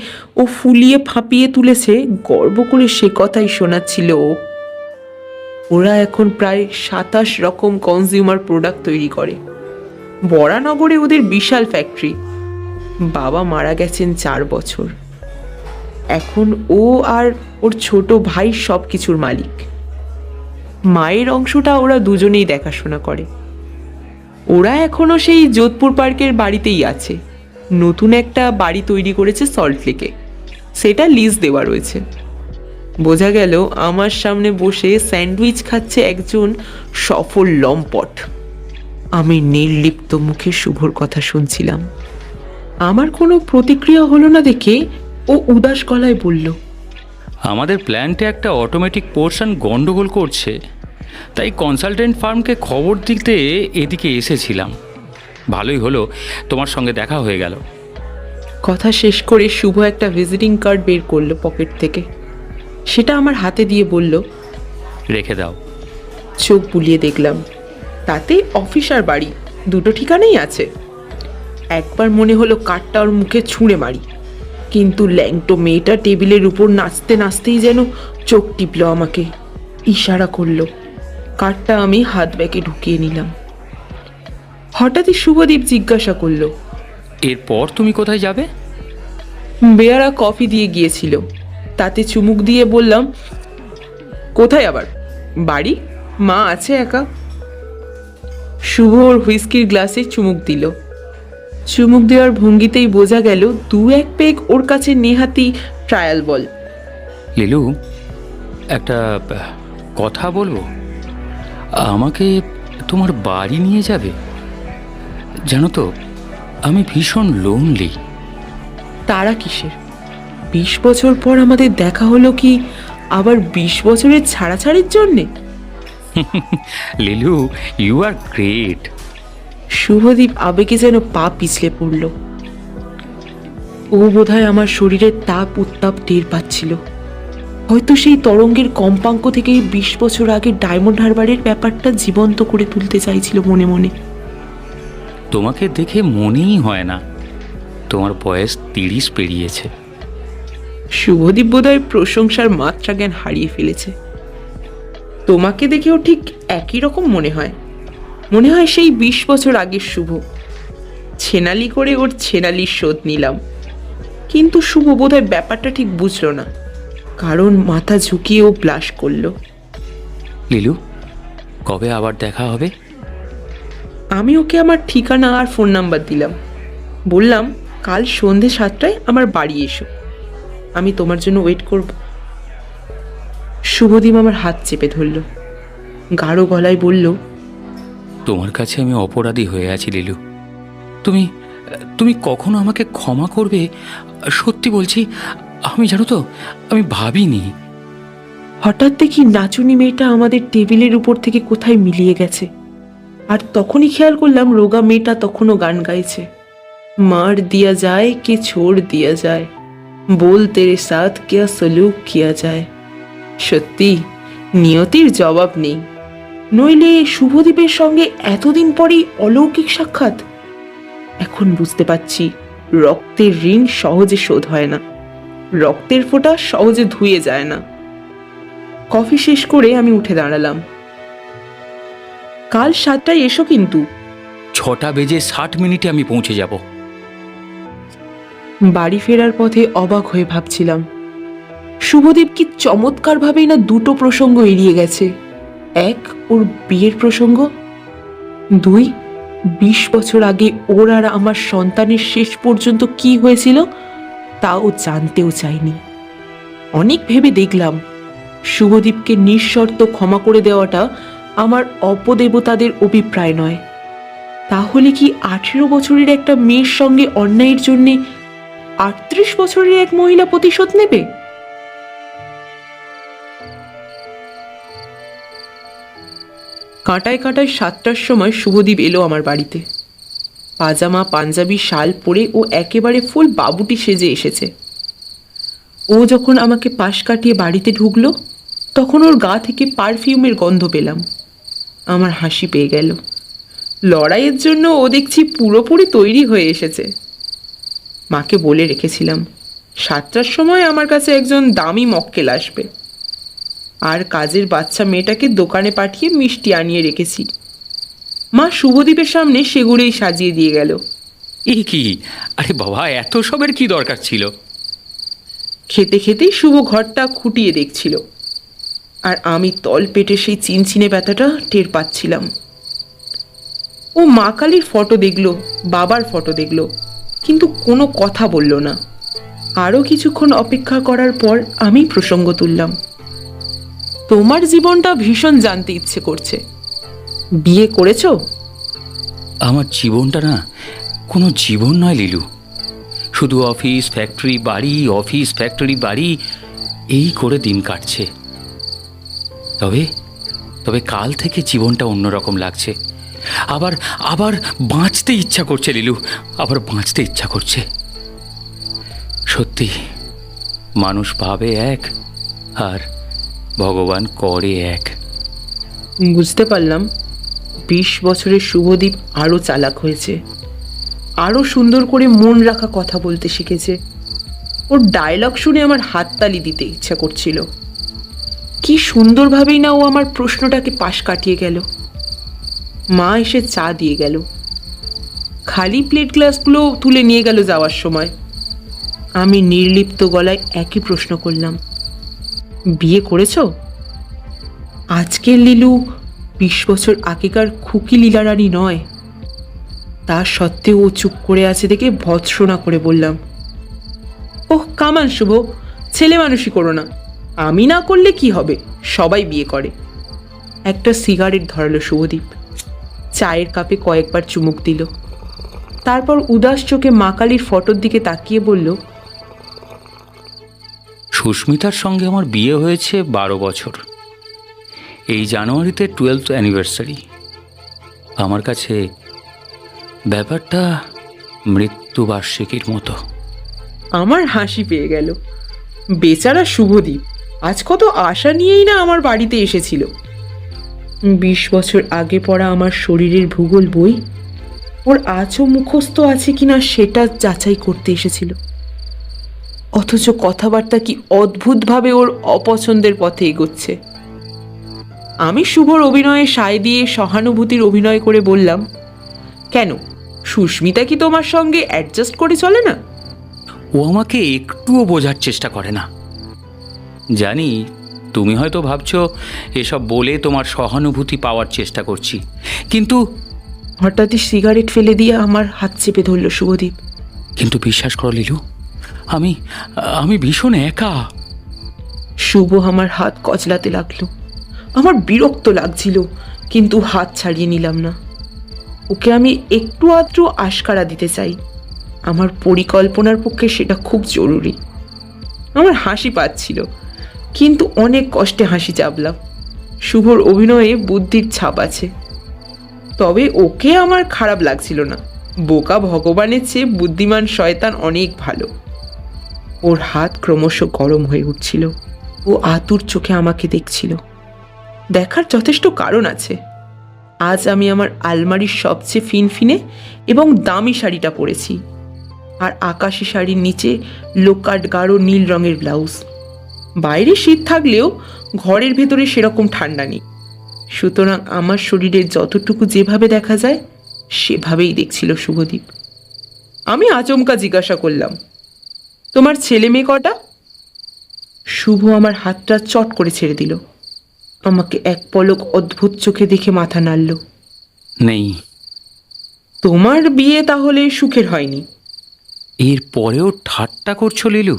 ও ফুলিয়ে ফাঁপিয়ে তুলেছে গর্ব করে সে কথাই শোনাচ্ছিল ও। ওরা এখন প্রায় 27 রকম কনজিউমার প্রোডাক্ট তৈরি করে। বরানগরে ওদের বিশাল ফ্যাক্টরি। বাবা মারা গেছেন 4 বছর। এখন ও আর ওর ছোট ভাই সব কিছুর মালিক। মায়ের অংশটা ওরা দুজনেই দেখাশোনা করে। ওরা এখনো সেই যোধপুর পার্কের বাড়িতেই আছে। নতুন একটা বাড়ি তৈরি করেছে সল্টলেকে, সেটা লিজ দেওয়া রয়েছে। বোঝা গেল আমার সামনে বসে স্যান্ডউইচ খাচ্ছে একজন সফল লম্পট। আমি নির্লিপ্ত মুখে শুভর কথা শুনছিলাম। আমার কোনো প্রতিক্রিয়া হলো না দেখে ও উদাস গলায় বলল, আমাদের প্ল্যান্টে একটা অটোমেটিক পোর্শন গন্ডগোল করছে, তাই কনসালটেন্ট ফার্মকে খবর দিতে এদিকে এসেছিলাম। ভালোই হলো তোমার সঙ্গে দেখা হয়ে গেল। কথা শেষ করে শুভ একটা ভিজিটিং কার্ড বের করলো পকেট থেকে। সেটা আমার হাতে দিয়ে বলল, রেখে দাও। চোখ বুলিয়ে দেখলাম, তাতে অফিস আর বাড়ি দুটো ঠিকানাই আছে। একবার মনে হলো কার্ডটা ওর মুখে ছুঁড়ে মারি, কিন্তু ল্যাংটো মেয়েটা টেবিলের উপর নাচতে নাচতেই যেন চোখ টিপল আমাকে, ইশারা করলো। কার্ডটা আমি হাত ব্যাগে ঢুকিয়ে নিলাম। হঠাৎই শুভদীপ জিজ্ঞাসা করলো, এরপর তুমি কোথায় যাবে? বেয়ারা কফি দিয়ে গিয়েছিল, তাতে চুমুক দিয়ে বললাম, কোথায় আবার, বাড়ি, মা আছে একা। শুভ ওর হুইস্কির গ্লাসে চুমুক দিল। চুমুক দেওয়ার ভঙ্গিতেই বোঝা গেল 2-1 পেগ ওর কাছে নেহাতি ট্রায়াল বল। লিলু, একটা কথা বলবো? আমাকে তোমার বাড়ি নিয়ে যাবে? জানো তো, আমি ভীষণ লোনলি। তারা কিসের? 20 বছর পর আমাদের দেখা হলো কি আবার 20 বছরের ছাড়াছাড়ির জন্যে? Lilu, you are great. Subhadeep আবেগে যেন পা পিছলে পড়ল। ও বোধহয় আমার শরীরের তাপ উত্তাপ টের পাচ্ছিল। হয়তো সেই তরঙ্গের কম্পাঙ্ক থেকে 20 বছর আগে ডায়মন্ড হারবারের ব্যাপারটা জীবন্ত করে তুলতে চাইছিল মনে মনে। তোমাকে দেখে মনেই হয় না তোমার বয়স 30 পেরিয়েছে। শুভদীপ বোধহয় প্রশংসার মাত্রা জ্ঞান হারিয়ে ফেলেছে। তোমাকে দেখেও ঠিক একই রকম মনে হয়। মনে হয় সেই 20 বছর আগের শুভ। ছেনালি করে ওর ছেনালির শোধ নিলাম। কিন্তু শুভ বোধহয় ব্যাপারটা ঠিক বুঝলো না, কারণ মাথা ঝুঁকিয়ে ও ব্লাশ করলো। লিলু, কবে আবার দেখা হবে? আমি ওকে আমার ঠিকানা আর ফোন নাম্বার দিলাম। বললাম, কাল সন্ধে 7টায় আমার বাড়ি এসো, আমি তোমার জন্য ওয়েট করব। শুভদীপ আমার হাত চেপে ধরল, গাঢ় গলায় বলল, তোমার কাছে আমি অপরাধী হয়ে আছি লিলু। তুমি তুমি কখনো আমাকে ক্ষমা করবে? সত্যি বলছি, আমি জানো তো, আমি ভাবিনি। হঠাৎ দেখি নাচুনি মেয়েটা আমাদের টেবিলের উপর থেকে কোথায় মিলিয়ে গেছে। আর তখনই খেয়াল করলাম রোগা মেয়েটা তখনও গান গাইছে, মার দিয়া যায় কে ছোড় দিয়া যায়, बोल तेरे साथ क्या सलूक किया যায়। সত্যি নিয়তির জবাব নেই, নইলে শুভদীপের সঙ্গে এতদিন পরেই অলৌকিক সাক্ষাৎ। এখন বুঝতে পারছি, রক্তের ঋণ সহজে শোধ হয় না, রক্তের ফোঁটা সহজে ধুয়ে যায় না। কফি শেষ করে আমি উঠে দাঁড়ালাম। কাল 7টায় এসো কিন্তু। 6:60 আমি পৌঁছে যাব। বাড়ি ফেরার পথে অবাক হয়ে ভাবছিলাম, শুভদীপ কি চমৎকার ভাবেই না দুটো প্রসঙ্গ এড়িয়ে গেছে। 1, ওর বিয়ের প্রসঙ্গ। 2, 20 বছর আগে ওর আর আমার সন্তানের শেষ পর্যন্ত কি হয়েছিল তাও জানতেও চাইনি। অনেক ভেবে দেখলাম, শুভদীপকে নিঃশর্ত ক্ষমা করে দেওয়াটা আমার অপদেবতাদের অভিপ্রায় নয়। তাহলে কি 18 বছরের একটা মেয়ের সঙ্গে অন্যায়ের জন্যে 38 বছরের এক মহিলা প্রতিশোধ নেবে? কাঁটায় কাঁটায় 7টার সময় শুভদীপ এলো আমার বাড়িতে। পাজামা পাঞ্জাবি শাল পরে ও একেবারে ফুল বাবুটি সেজে এসেছে। ও যখন আমাকে পাশ কাটিয়ে বাড়িতে ঢুকলো তখন ওর গা থেকে পারফিউমের গন্ধ পেলাম। আমার হাসি পেয়ে গেল। লড়াইয়ের জন্য ও দেখছি পুরোপুরি তৈরি হয়ে এসেছে। মাকে বলে রেখেছিলাম 7টার সময় আমার কাছে একজন দামি মক্কেল আসবে, আর কাজের বাচ্চা মেয়েটাকে দোকানে পাঠিয়ে মিষ্টি আনিয়ে রেখেছি। মা শুভদীপের সামনে সেগুলোই সাজিয়ে দিয়ে গেল। এই কি, আরে বাবা, এত সবের কি দরকার ছিল? খেতে খেতেই শুভ ঘরটা খুঁটিয়ে দেখছিল, আর আমি তল পেটে সেই চিনচিনে ব্যথাটা টের পাচ্ছিলাম। ও মা কালীর ফটো দেখলো, বাবার ফটো দেখলো, কিন্তু কোনো কথা বলল না। আরও কিছুক্ষণ অপেক্ষা করার পর আমি প্রসঙ্গ তুললাম। তোমার জীবনটা ভীষণ জানতে ইচ্ছে করছে, বিয়ে করেছো? আমার জীবনটা না কোনো জীবন নয় লিলু, শুধু অফিস ফ্যাক্টরি বাড়ি, অফিস ফ্যাক্টরি বাড়ি, এই করে দিন কাটছে। তবে তবে কাল থেকে জীবনটা অন্যরকম লাগছে। আবার আবার বাঁচতে ইচ্ছা করছে লিলু, আবার বাঁচতে ইচ্ছা করছে। সত্যি, মানুষ ভাবে এক আর ভগবান করে এক। বুঝতে পারলাম 20 বছরের শুভদীপ আরও চালাক হয়েছে, আরও সুন্দর করে মন রাখা কথা বলতে শিখেছে। ওর ডায়লগ শুনে আমার হাততালি দিতে ইচ্ছা করছিল। কি সুন্দরভাবেই না ও আমার প্রশ্নটাকে পাশ কাটিয়ে গেল। মা এসে চা দিয়ে গেল, খালি প্লেট গ্লাসগুলো তুলে নিয়ে গেল যাওয়ার সময়। আমি নির্লিপ্ত গলায় একই প্রশ্ন করলাম, বিয়ে করেছো? আজকের লিলু 20 বছর আগেকার খুকি লীলারানী নয়। তা সত্ত্বেও ও চুপ করে আছে দেখে ভৎসনা করে বললাম, ওহ কামান শুভ, ছেলে মানুষই করো না। আমি না করলে কি হবে, সবাই বিয়ে করে। একটা সিগারেট ধরালো শুভদীপ, চায়ের কাপে কয়েকবার চুমুক দিল, তারপর উদাস চোখে মা কালীর ফটোর দিকে তাকিয়ে বলল, সুস্মিতার সঙ্গে আমার বিয়ে হয়েছে 12 বছর। এই জানুয়ারিতে 12th অ্যানিভার্সারি। আমার কাছে ব্যাপারটা মৃত্যুবার্ষিকীর মতো। আমার হাসি পেয়ে গেল। বেচারা শুভদীপ আজ কত আশা নিয়েই না আমার বাড়িতে এসেছিল। 20 বছর আগে পড়া আমার শরীরের ভূগোল বই ওর আজও মুখস্থ আছে কিনা সেটা যাচাই করতে এসেছিল। অথচ কথাবার্তা কি অদ্ভুতভাবে ওর অপছন্দের পথে এগোচ্ছে। আমি শুভর অভিনয়ে সায় দিয়ে সহানুভূতির অভিনয় করে বললাম, কেন, সুস্মিতা কি তোমার সঙ্গে অ্যাডজাস্ট করে চলে না? ও আমাকে একটুও বোঝার চেষ্টা করে না। জানি তুমি হয়তো ভাবছো এসব বলে তোমার সহানুভূতি পাওয়ার চেষ্টা করছি, কিন্তু হঠাৎই সিগারেট ফেলে দিয়ে আমার হাত চেপে ধরল শুভদীপ। কিন্তু বিশ্বাস করো লিলু, আমি ভীষণ একা। শুভ আমার হাত কচলাতে লাগলো। আমার বিরক্ত লাগছিল, কিন্তু হাত ছাড়িয়ে নিলাম না। ওকে আমি একটু আধটু আশকারা দিতে চাই, আমার পরিকল্পনার পক্ষে সেটা খুব জরুরি। আমার হাসি পাচ্ছিল, কিন্তু অনেক কষ্টে হাসি চাপলাম। শুভর অভিনয়ে বুদ্ধির ছাপ আছে, তবে ওকে আমার খারাপ লাগছিল না। বোকা ভগবানের চেয়ে বুদ্ধিমান শয়তান অনেক ভালো। ওর হাত ক্রমশ গরম হয়ে উঠছিল। ও আতুর চোখে আমাকে দেখছিল। দেখার যথেষ্ট কারণ আছে। আজ আমি আমার আলমারির সবচেয়ে ফিনফিনে এবং দামি শাড়িটা পরেছি, আর আকাশি শাড়ির নিচে লোকাট গাঢ় নীল রঙের ব্লাউজ। বাইরে শীত থাকলেও ঘরের ভেতরে সেরকম ঠান্ডা নেই। সুতরাং আমার শরীরের যতটুকু যেভাবে দেখা যায় সেভাবেই দেখছিল শুভদীপ। আমি আচমকা জিজ্ঞাসা করলাম, তোমার ছেলে মেয়ে কটা? শুভ আমার হাতটা চট করে ছেড়ে দিল, আমাকে এক পলক অদ্ভুত চোখে দেখে মাথা নাড়ল। নেই। তোমার বিয়ে তাহলে সুখের হয়নি? এর পরেও ঠাট্টা করছো লিলু?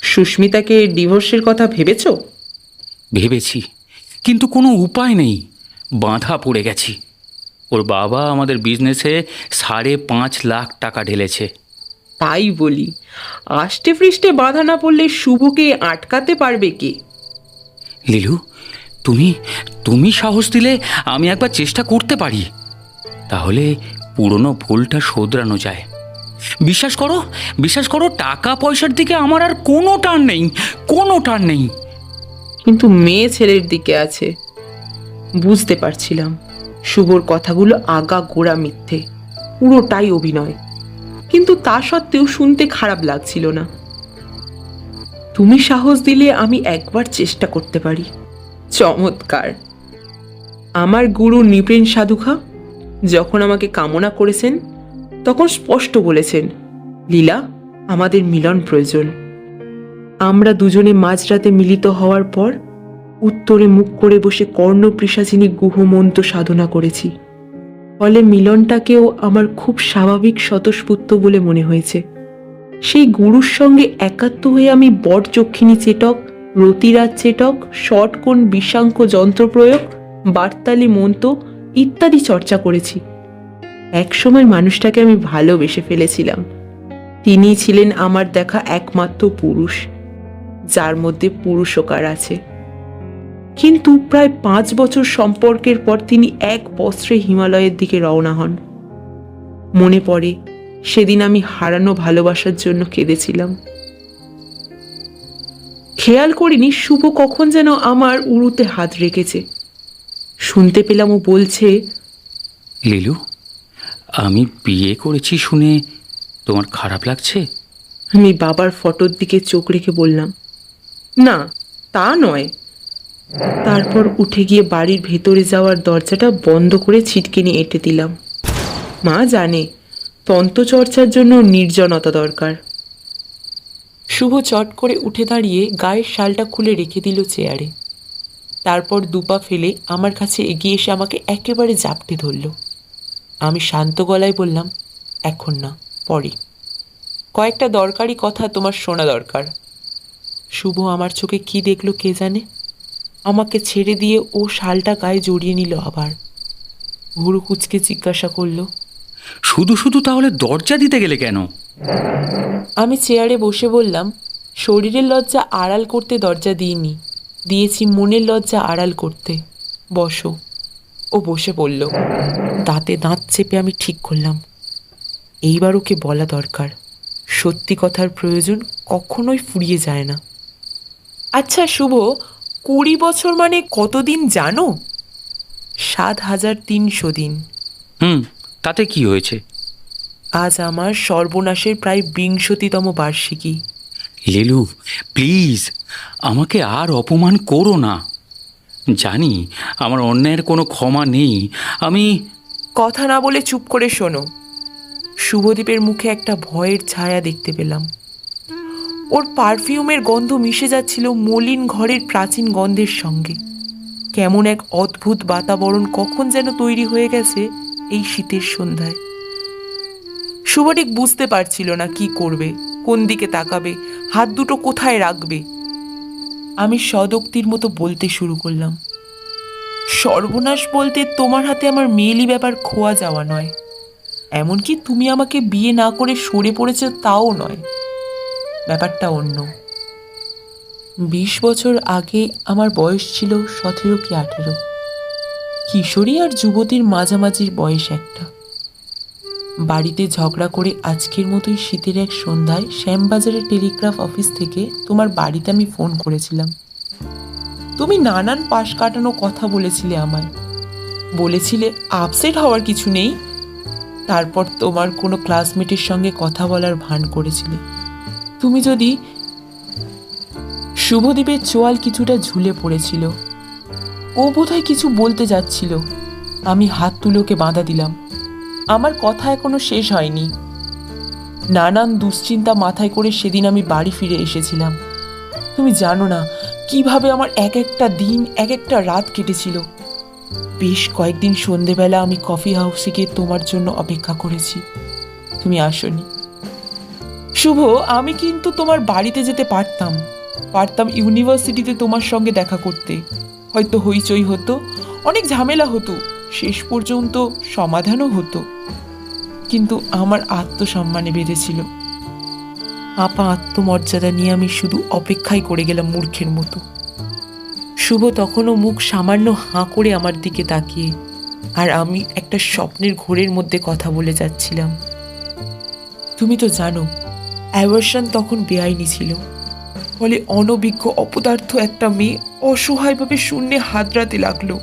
সুস্মিতাকে ডিভোর্সের কথা ভেবেছো? ভেবেছি, কিন্তু কোনো উপায় নেই, বাঁধা পড়ে গেছি। ওর বাবা আমাদের বিজনেসে 5.5 লাখ টাকা ঢেলেছে। তাই বলি, আষ্টে পৃষ্ঠে বাধা না পড়লে শুভকে আটকাতে পারবে কে? লিলু, তুমি তুমি সাহস দিলে আমি একবার চেষ্টা করতে পারি, তাহলে পুরনো ভুলটা শোধরানো যায়। বিশ্বাস করো টাকা পয়সার দিকে আমার আর কোনো টান নেই। কিন্তু মেয়ে ছেলের দিকে আছে। বুঝতে পারছিলাম শুভর কথাগুলো আগা গোড়া মিথ্যে, পুরোটাই অভিনয়, কিন্তু তা সত্ত্বেও শুনতে খারাপ লাগছিল না। তুমি সাহস দিলে আমি একবার চেষ্টা করতে পারি। চমৎকার। আমার গুরু নৃপেন সাধুখা যখন আমাকে কামনা করেছেন তখন স্পষ্ট বলেছেন, লীলা, আমাদের মিলন প্রয়োজন। আমরা দুজনে মাঝরাতে মিলিত হওয়ার পর উত্তরে মুখ করে বসে কর্ণপিশাচিনী গুহমন্ত্র সাধনা করেছি। ফলে মিলনটাকেও আমার খুব স্বাভাবিক স্বতঃস্ফূর্ত বলে মনে হয়েছে। সেই গুরুর সঙ্গে একাত্ম হয়ে আমি বটযক্ষিণী চেটক, রতিরাজ চেটক, শটকোণ বিষাঙ্ক যন্ত্রপ্রয়োগ, বার্তালি মন্ত্র ইত্যাদি চর্চা করেছি। একসময় মানুষটাকে আমি ভালোবেসে ফেলেছিলাম। তিনি ছিলেন আমার দেখা একমাত্র পুরুষ, যার মধ্যে পুরুষকার আছে। কিন্তু প্রায় 5 বছর সম্পর্কের পর তিনি এক বস্ত্রে হিমালয়ের দিকে রওনা হন। মনে পড়ে সেদিন আমি হারানো ভালোবাসার জন্য কেঁদেছিলাম। খেয়াল করিনি শুভ কখন যেন আমার উরুতে হাত রেখেছে। শুনতে পেলাম ও বলছে, লিলু, আমি বিয়ে করেছি শুনে তোমার খারাপ লাগছে? আমি বাবার ফটোর দিকে চোখ রেখে বললাম, না, তা নয়। তারপর উঠে গিয়ে বাড়ির ভেতরে যাওয়ার দরজাটা বন্ধ করে ছিটকিনি এঁটে দিলাম। মা জানে তন্ত্রচর্চার জন্য নির্জনতা দরকার। শুভ চট করে উঠে দাঁড়িয়ে গায়ের শালটা খুলে রেখে দিল চেয়ারে। তারপর দুপা ফেলে আমার কাছে এগিয়ে এসে আমাকে একেবারে জাপটে ধরল। আমি শান্ত গলায় বললাম, এখন না, পরে। কয়েকটা দরকারি কথা তোমার শোনা দরকার। শুভ আমার চোখে কি দেখলো কে জানে। আমাকে ছেড়ে দিয়ে ও শালটা গায়ে জড়িয়ে নিল আবার। ভুরু কুচকে জিজ্ঞাসা করলো, শুধু তাহলে দরজা দিতে গেলে কেন? আমি চেয়ারে বসে বললাম, শরীরের লজ্জা আড়াল করতে দরজা দিইনি, দিয়েছি মনের লজ্জা আড়াল করতে। বসো। ও বসে পড়ল। দাঁতে দাঁত চেপে আমি ঠিক করলাম, এইবার ওকে বলা দরকার। সত্যি কথার প্রয়োজন কখনোই ফুরিয়ে যায় না। আচ্ছা শুভ, 20 বছর মানে কতদিন জানো? 7300 দিন। তাতে কি হয়েছে? আজ আমার সর্বনাশের প্রায় 20তম বার্ষিকী। লিলু, প্লিজ আমাকে আর অপমান করো না। জানি আমার অন্যায়ের কোনো ক্ষমা নেই। আমি কথা না বলে চুপ করে শোনো। শুভদীপের মুখে একটা ভয়ের ছায়া দেখতে পেলাম। ওর পারফিউমের গন্ধ মিশে যাচ্ছিল মলিন ঘরের প্রাচীন গন্ধের সঙ্গে। কেমন এক অদ্ভুত বাতাবরণ কখন যেন তৈরি হয়ে গেছে এই শীতের সন্ধ্যায়। শুভ ঠিক বুঝতে পারছিল না কি করবে, কোন দিকে তাকাবে, হাত দুটো কোথায় রাখবে। আমি সদোক্তির মতো বলতে শুরু করলাম, সর্বনাশ বলতে তোমার হাতে আমার মেয়েলি ব্যাপার খোয়া যাওয়া নয়, এমনকি তুমি আমাকে বিয়ে না করে সরে পড়েছ তাও নয়। ব্যাপারটা অন্য। 20 বছর আগে আমার বয়স ছিল 17 কি 18। কিশোরী আর যুবতীর মাঝামাঝির বয়স একটা। বাড়িতে ঝগড়া করে আজকের মতোই শীতের এক সন্ধ্যায় শ্যামবাজারের টেলিগ্রাফ অফিস থেকে তোমার বাড়িতে আমি ফোন করেছিলাম। তুমি নানান পাশ কাটানো কথা বলেছিলে আমায়। বলেছিলে আপসেট হওয়ার কিছু নেই। তারপর তোমার কোনো ক্লাসমেটের সঙ্গে কথা বলার ভান করেছিলে। তুমি যদি শুভদীপের চোয়াল কিছুটা ঝুলে পড়েছিল। ও বোধহয় কিছু বলতে যাচ্ছিল। আমি হাত তুলে ওকে বাঁধা দিলাম। আমার কথা এখনো শেষ হয়নি। নানান দুশ্চিন্তা মাথায় করে সেদিন আমি বাড়ি ফিরে এসেছিলাম। তুমি জানো না কিভাবে আমার এক একটা দিন, এক একটা রাত কেটেছিল। বেশ কয়েকদিন সন্ধেবেলা আমি কফি হাউসে গিয়ে তোমার জন্য অপেক্ষা করেছি, তুমি আসোনি। শুভ, আমি কিন্তু তোমার বাড়িতে যেতে পারতাম, ইউনিভার্সিটিতে তোমার সঙ্গে দেখা করতে। হয়তো হইচই হতো, অনেক ঝামেলা হতো, শেষ পর্যন্ত সমাধানও হতো। কিন্তু আমার আত্মসম্মানে বেঁধেছিল। আপা আত্মমর্যাদা নিয়ে আমি শুধু অপেক্ষাই করে গেলাম মূর্খের মতো। শুভ তখনও মুখ সামান্য হাঁ করে আমার দিকে তাকিয়ে, আর আমি একটা স্বপ্নের ঘোরের মধ্যে কথা বলে যাচ্ছিলাম। তুমি তো জানো অ্যাভার্সন তখন বেআইনি ছিল, ফলে অনভিজ্ঞ অপদার্থ একটা মেয়ে অসহায়ভাবে শূন্যে হাতড়াতে লাগলো।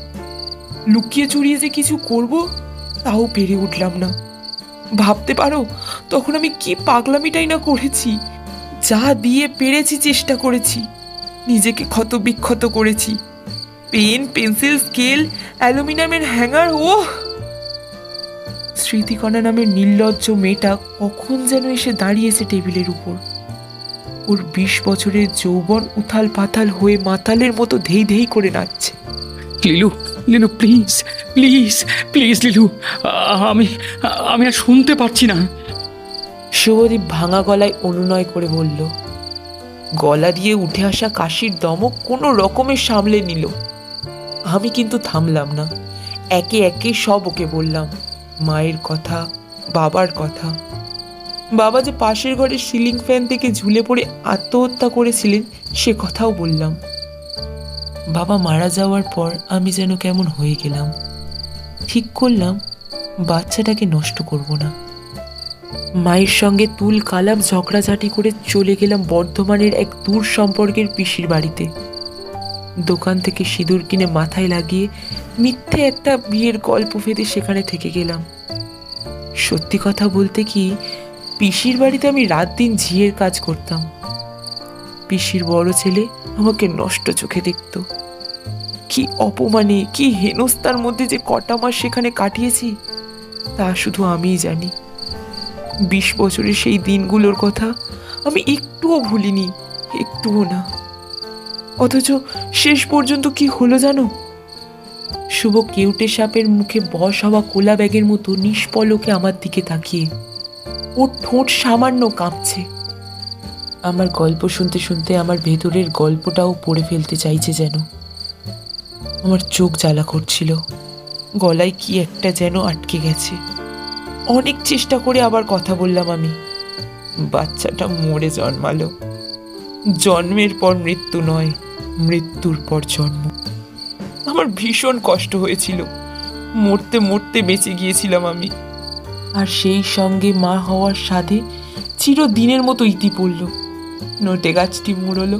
লুকিয়ে চুরিয়ে যে কিছু করব তাও পেরে উঠলাম না। ভাবতে পারো তখন আমি কি পাগলামিটাই না করেছি। যা দিয়ে পেরেছি চেষ্টা করেছি, নিজেকে ক্ষত বিক্ষত করেছি। পেন, পেন্সিল, স্কেল, অ্যালুমিনিয়ামের হ্যাঙ্গার, ও স্মৃতিকণা নামের নির্লজ্জ মেয়েটা কখন যেন এসে দাঁড়িয়েছে টেবিলের উপর। ওর 20 বছরের যৌবন উথাল পাথাল হয়ে মাতালের মতো ধেই ধেই করে নাচছে। Lilu, Lilu please, please, please Lilu, আমি আমি আর শুনতে পারছি না। শুভদীপ ভাঙা গলায় অনুনয় করে বলল। গলা দিয়ে উঠে আসা কাশির দমক কোনো রকমে সামলে নিল। আমি কিন্তু থামলাম না, একে একে সব ওকে বললাম। মায়ের কথা, বাবার কথা। বাবা যে পাশের ঘরের সিলিং ফ্যান থেকে ঝুলে পড়ে আত্মহত্যা করেছিলেন সে কথাও বললাম। বাবা মারা যাওয়ার পর আমি যেন কেমন হয়ে গেলাম। ঠিক করলাম বাচ্চাটাকে নষ্ট করব না। মায়ের সঙ্গে তুল কালাম ঝগড়াঝাটি করে চলে গেলাম বর্ধমানের এক দূর সম্পর্কের পিসির বাড়িতে। দোকান থেকে সিঁদুর কিনে মাথায় লাগিয়ে মিথ্যে একটা বিয়ের গল্প ফেঁদে সেখানে থেকে গেলাম। সত্যি কথা বলতে কি, পিসির বাড়িতে আমি রাত দিন ঝিয়ের কাজ করতাম। পিসির বড় ছেলে আমাকে নষ্ট চোখে দেখত। কি অপমানে, কি হেনস্তার মধ্যে যে কটা মাস সেখানে কাটিয়েছি তা শুধু আমিই জানি। 20 বছরের সেই দিনগুলোর কথা আমি একটুও ভুলিনি, একটুও না। অথচ শেষ পর্যন্ত কি হলো জানো? শুভ কেউটে সাপের মুখে বশ হওয়া কোলা ব্যাগের মতো নিষ্পলকে আমার দিকে তাকিয়ে, ওর ঠোঁট সামান্য কাঁপছে। আমার গল্প শুনতে শুনতে আমার ভেতরের গল্পটাও পড়ে ফেলতে চাইছে যেন। আমার চোখ জ্বালা করছিল, গলায় কি একটা যেন আটকে গেছে। অনেক চেষ্টা করে আবার কথা বললাম আমি। বাচ্চাটা মরে জন্মালো। জন্মের পর মৃত্যু নয়, মৃত্যুর পর জন্ম। আমার ভীষণ কষ্ট হয়েছিল, মরতে মরতে বেঁচে গিয়েছিলাম আমি। আর সেই সঙ্গে মা হওয়ার স্বাদে চিরদিনের মতো ইতি পড়ল। নোটে গাছটি মুড়লো।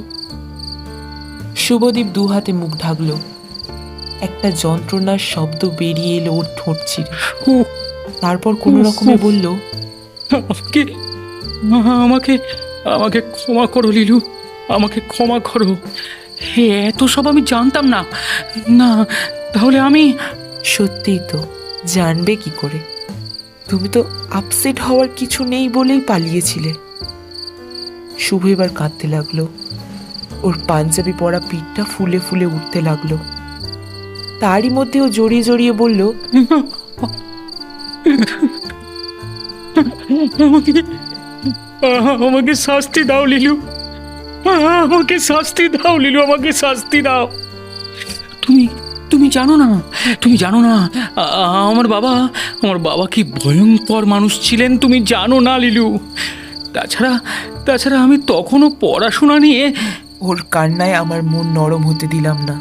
শুভদীপ 2 হাতে মুখ ঢাকলো। একটা যন্ত্রণার শব্দ বেরিয়ে এলো ওর ঠোঁট চিরে। তারপর কোনো রকমে বলল, আমাকে আমাকে ক্ষমা করো লিলু, আমাকে ক্ষমা করো। হে, এত সব আমি জানতাম না। না, তাহলে আমি... সত্যিই তো, জানবে কি করে? তুমি তো আপসেট হওয়ার কিছু নেই বলেই পালিয়েছিলে। শুভ এবার কাঁদতে লাগলো। ওর পাঞ্জাবি পরা পিঠটা ফুলে ফুলে উঠতে লাগলো। তারই মধ্যে ও জড়িয়ে জড়িয়ে বলল, আমাকে শাস্তি দাও লিলু, আমাকে শাস্তি দাও লিলু, আমাকে শাস্তি দাও। তুমি তুমি জানো না, তুমি জানো না আমার বাবা কি ভয়ঙ্কর মানুষ ছিলেন, তুমি জানো না লিলু। তাছাড়া আমি তখনও পড়াশোনা নিয়ে... ওর কান্নায় আমার মন নরম হতে দিলাম না।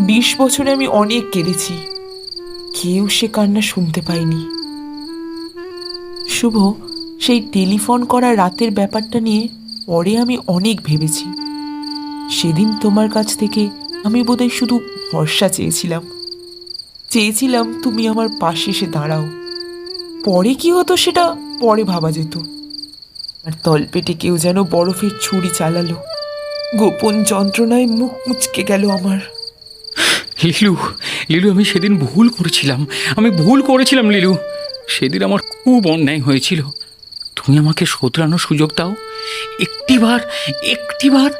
20 বছরে আমি অনেক কেঁদেছি, কেউ সে কান্না শুনতে পাইনি। শুভ, সেই টেলিফোন করা রাতের ব্যাপারটা নিয়ে পরে আমি অনেক ভেবেছি। সেদিন তোমার কাছ থেকে আমি বোধহয় শুধু ভরসা চেয়েছিলাম তুমি আমার পাশে এসে দাঁড়াও। পরে কি হতো সেটা পরে ভাবা যেত। আর তলপেটে কেউ যেন বরফের ছুরি চালালো। গোপন যন্ত্রণায় মুখ মুচকে গেল আমার। লিলু, আমি সেদিন ভুল করেছিলাম লিলু। সেদিন আমার খুব অন্যায় হয়েছিল। তুমি আমাকে শোধরানোর সুযোগ দাও, একটিবার।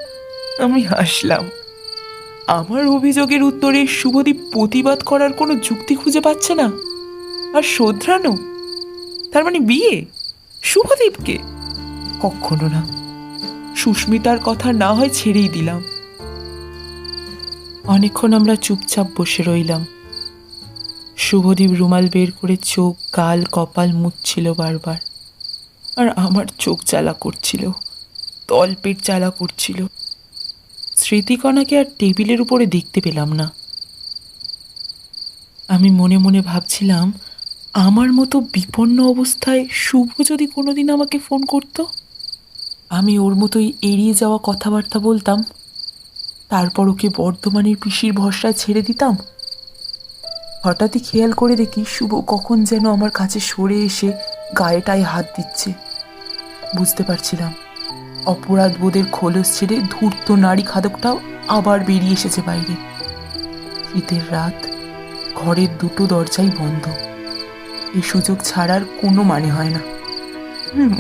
আমি হাসলাম। আমার অভিযোগের উত্তরে শুভদীপ প্রতিবাদ করার কোনো যুক্তি খুঁজে পাচ্ছে না। আর শোধরানো, তার মানে বিয়ে শুভদীপকে? কখনো না। সুস্মিতার কথা না হয় ছেড়েই দিলাম। অনেকক্ষণ আমরা চুপচাপ বসে রইলাম। শুভদীপ রুমাল বের করে চোখ, গাল, কপাল মুছছিল বারবার। আর আমার চোখ জ্বালা করছিল, তলপেট জ্বালা করছিল। স্মৃতিকণাকে আর টেবিলের উপরে দেখতে পেলাম না। আমি মনে মনে ভাবছিলাম, আমার মতো বিপন্ন অবস্থায় শুভ যদি কোনোদিন আমাকে ফোন করত, আমি ওর মতোই এড়িয়ে যাওয়া কথাবার্তা বলতাম, তারপর ওকে বর্ধমানের পিসির ভরসায় ছেড়ে দিতাম। হঠাৎই খেয়াল করে দেখি শুভ কখন যেন আমার কাছে সরে এসে গায়েটায় হাত দিচ্ছে। বুঝতে পারছিলাম অপরাধ বোধের খোলস ছেড়ে ধূর্ত নারী খাদকটাও আবার বেরিয়ে এসেছে বাইরে। শীতের রাত, ঘরের দুটো দরজাই বন্ধ। এই সুযোগ ছাড়ার কোনো মানে হয় না।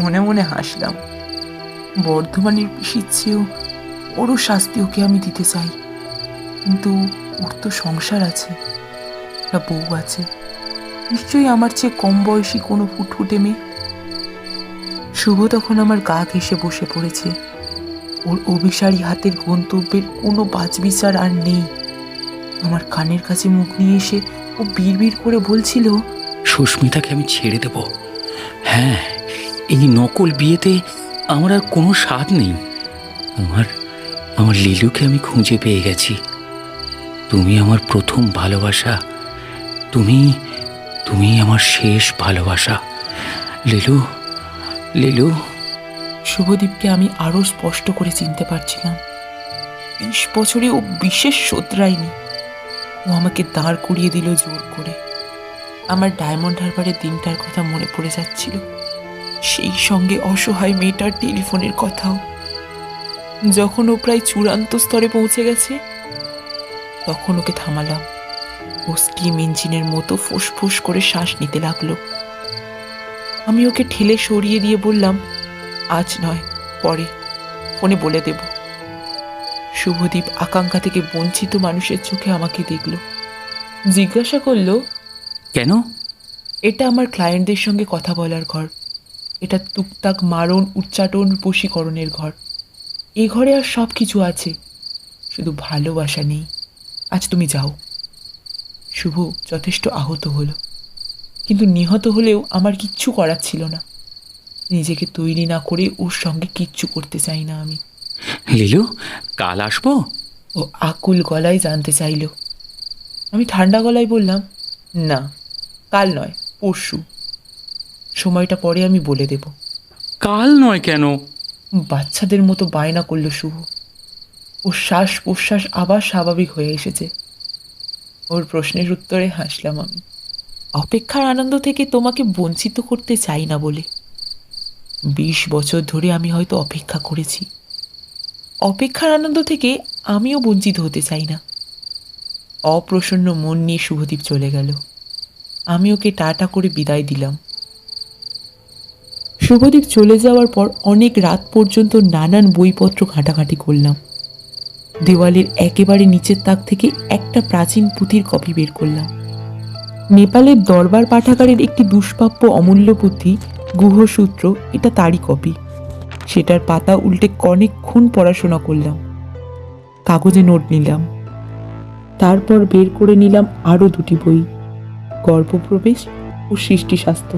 মনে মনে হাসলাম। বর্ধমানের পিসির চেয়েও বড় শাস্তি ওকে আমি দিতে চাই, কিন্তু ওর তো সংসার আছে, একটা বউ আছে, নিশ্চয়ই আমার চেয়ে কম বয়সী কোনো ফুটফুটে মেয়ে। শুভ তখন আমার গা ঘেঁষে বসে পড়েছে। ওর অভিসারী হাতের গন্তব্যের কোনো বাছবিচার আর নেই। আমার কানের কাছে মুখ নিয়ে এসে ও বিড়বিড় করে বলছিল, সুস্মিতাকে আমি ছেড়ে দেব। হ্যাঁ, এই নকল বিয়েতে আমার আর কোনো স্বাদ নেই। আমার লিলুকে আমি খুঁজে পেয়ে গেছি। তুমি আমার প্রথম ভালোবাসা, তুমি আমার শেষ ভালোবাসা। লিলু, লিলু। শুভদীপকে আমি আরো স্পষ্ট করে চিনতে পারছিলাম। 20 বছরে ও বিশেষ শোধরায়নি। ও আমাকে দাঁড় করিয়ে দিল জোর করে। আমার ডায়মন্ড হারবারের দিনটার কথা মনে পড়ে যাচ্ছিল, সেই সঙ্গে অসহায় মেয়েটার টেলিফোনের কথাও। যখন ও প্রায় চূড়ান্ত স্তরে পৌঁছে গেছে, তখন ওকে থামালাম। ও স্টিম ইঞ্জিনের মতো ফুসফুস করে শ্বাস নিতে লাগলো। আমি ওকে ঠেলে সরিয়ে দিয়ে বললাম, আজ নয়, পরে ফোনে বলে দেব। শুভদীপ আকাঙ্ক্ষা থেকে বঞ্চিত মানুষের চোখে আমাকে দেখল, জিজ্ঞাসা করলো, কেন? এটা আমার ক্লায়েন্টদের সঙ্গে কথা বলার ঘর। এটা টুকটাক মারণ, উচ্চাটন, বশীকরণের ঘর। এ ঘরে আর সব কিছু আছে, শুধু ভালোবাসা নেই। আজ তুমি যাও। শুভ যথেষ্ট আহত হলো, কিন্তু নিহত হলেও আমার কিচ্ছু করার ছিল না। নিজেকে তৈরি না করে ওর সঙ্গে কিচ্ছু করতে চাই না আমি। লিলু, কাল আসবো? ও আকুল গলায় জানতে চাইল। আমি ঠান্ডা গলায় বললাম, না, কাল নয়, পরশু। সময়টা পরে আমি বলে দেব। কাল নয় কেন? বাচ্চাদের মতো বায়না করল শুভ। ওর শ্বাস প্রশ্বাস আবার স্বাভাবিক হয়ে এসেছে। ওর প্রশ্নের উত্তরে হাসলাম আমি। অপেক্ষার আনন্দ থেকে তোমাকে বঞ্চিত করতে চাই না বলে। 20 বছর ধরে আমি হয়তো অপেক্ষা করেছি। অপেক্ষার আনন্দ থেকে আমিও বঞ্চিত হতে চাই না। অপ্রসন্ন মন নিয়ে শুভদীপ চলে গেল। আমি ওকে টাটা করে বিদায় দিলাম। শুভদীপ চলে যাওয়ার পর অনেক রাত পর্যন্ত নানান বইপত্র ঘাঁটাঘাঁটি করলাম। দেওয়ালের একেবারে নিচের তাক থেকে একটা প্রাচীন পুঁথির কপি বের করলাম। নেপালের দরবার পাঠাগারের একটি দুষ্প্রাপ্য অমূল্য পুঁথি, গুহসূত্র, এটা তারই কপি। সেটার পাতা উল্টে অনেকক্ষণ পড়াশোনা করলাম। কাগজে নোট নিলাম। তারপর বের করে নিলাম আরও 2টি বই, গর্ভপ্রবেশ ও সৃষ্টিশাস্ত্র।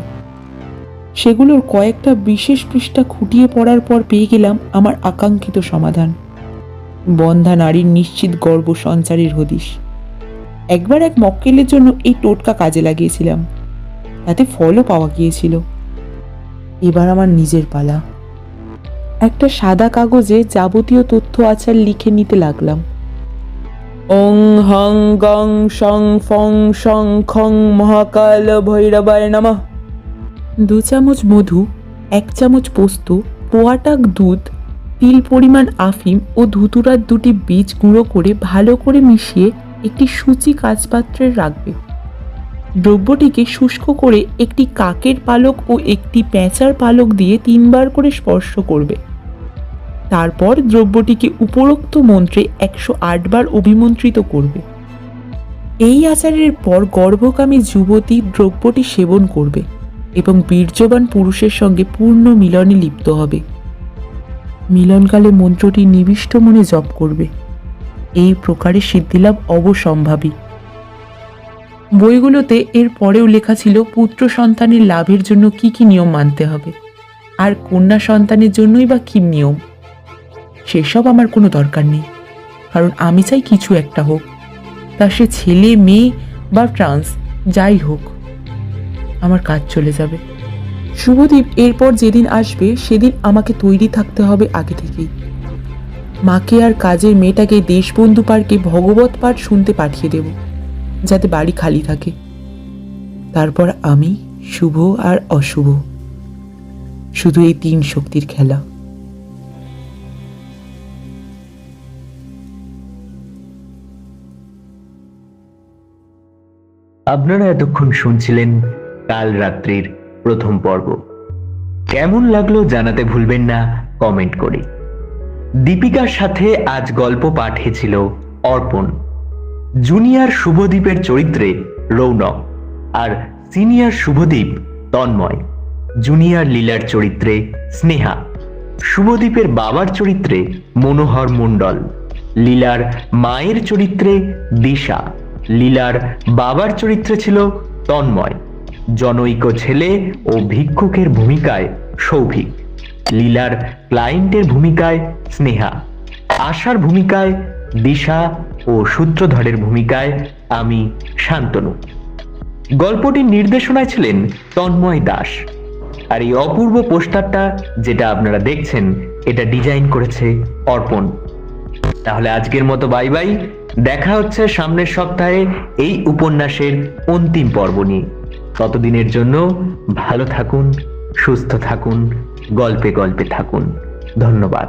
সেগুলোর কয়েকটা বিশেষ পৃষ্ঠা খুঁটিয়ে পড়ার পর পেয়ে গেলাম আমার আকাঙ্ক্ষিত সমাধান। বন্ধা নারীর নিশ্চিত গর্ভ সঞ্চারের হদিশ। একবার এক মক্কেলের জন্য এই টোটকা কাজে লাগিয়েছিলাম, তাতে ফলও পাওয়া গিয়েছিল। এবার আমার নিজের পালা। একটা সাদা কাগজে যাবতীয় তথ্য আচার লিখে নিতে লাগলাম। ওং হং গং সং ফং সং খং মহাকাল ভৈরবায় নমঃ। 2 চামচ মধু, 1 চামচ পোস্ত, পোয়াটাক দুধ, তিল পরিমাণ আফিম ও ধুতুরার 2টি বীজ গুঁড়ো করে ভালো করে মিশিয়ে একটি সূচি কাচপাত্রে রাখবে। দ্রব্যটিকে শুষ্ক করে একটি কাকের পালক ও একটি পেঁচার পালক দিয়ে 3 বার করে স্পর্শ করবে। তারপর দ্রব্যটিকে উপরোক্ত মন্ত্রে 108 বার অভিমন্ত্রিত করবে। এই আচারের পর গর্ভকামী যুবতী দ্রব্যটি সেবন করবে এবং বীর্যবান পুরুষের সঙ্গে পূর্ণ মিলনে লিপ্ত হবে। মিলনকালে মন্ত্রটি নিবিষ্ট মনে জপ করবে। এই প্রকারে সিদ্ধিলাভ অবসম্ভাবী। বইগুলোতে এর পরেও লেখা ছিল পুত্র সন্তানের লাভের জন্য কি কি নিয়ম মানতে হবে, আর কন্যা সন্তানের জন্যই বা কি নিয়ম। সেসব আমার কোনো দরকার নেই। কারণ আমি চাই কিছু একটা হোক, তা সে ছেলে মেয়ে বা ট্রান্স যাই হোক, আমার কাজ চলে যাবে। শুভদীপ এরপর যেদিন আসবে সেদিন আমাকে তৈরি থাকতে হবে আগে থেকেই। মাকে আর কাজের মেয়েটাকে দেশবন্ধু পার্কে ভগবত পাঠ শুনতে পাঠিয়ে দেব, যাতে বাড়ি খালি থাকে। তারপর আমি, শুভ আর অশুভ, শুধু এই 3 শক্তির খেলা। আপনারা এতক্ষণ শুনছিলেন কাল রাত্রির প্রথম পর্ব। কেমন লাগলো জানাতে ভুলবেন না কমেন্ট করে। দীপিকার সাথে আজ গল্প পাঠে ছিল অর্পণ, জুনিয়র শুভদীপের চরিত্রে রৌনক, আর সিনিয়র শুভদীপ তন্ময়, জুনিয়র লীলার চরিত্রে স্নেহা, শুভদীপের বাবার চরিত্রে মনোহর মণ্ডল, লীলার মায়ের চরিত্রে দিশা, লীলার বাবার চরিত্রে ছিল তন্ময়, জনৈক ছেলে ও ভিক্ষুকের ভূমিকায় সৌভিক, লীলার ক্লায়েন্টের ভূমিকায় স্নেহা, আশার ভূমিকায় দিশা ও সূত্রধরের ভূমিকায় আমি শান্তনু। গল্পটির নির্দেশনায় ছিলেন তন্ময় দাস, আর এই অপূর্ব পোস্টারটা যেটা আপনারা দেখছেন এটা ডিজাইন করেছে অর্পণ। তাহলে আজকের মতো বাই বাই, দেখা হচ্ছে সামনের সপ্তাহে এই উপন্যাসের অন্তিম পর্ব নিয়ে। ততদিনের জন্য ভালো থাকুন, সুস্থ থাকুন, গল্পে গল্পে থাকুন। ধন্যবাদ।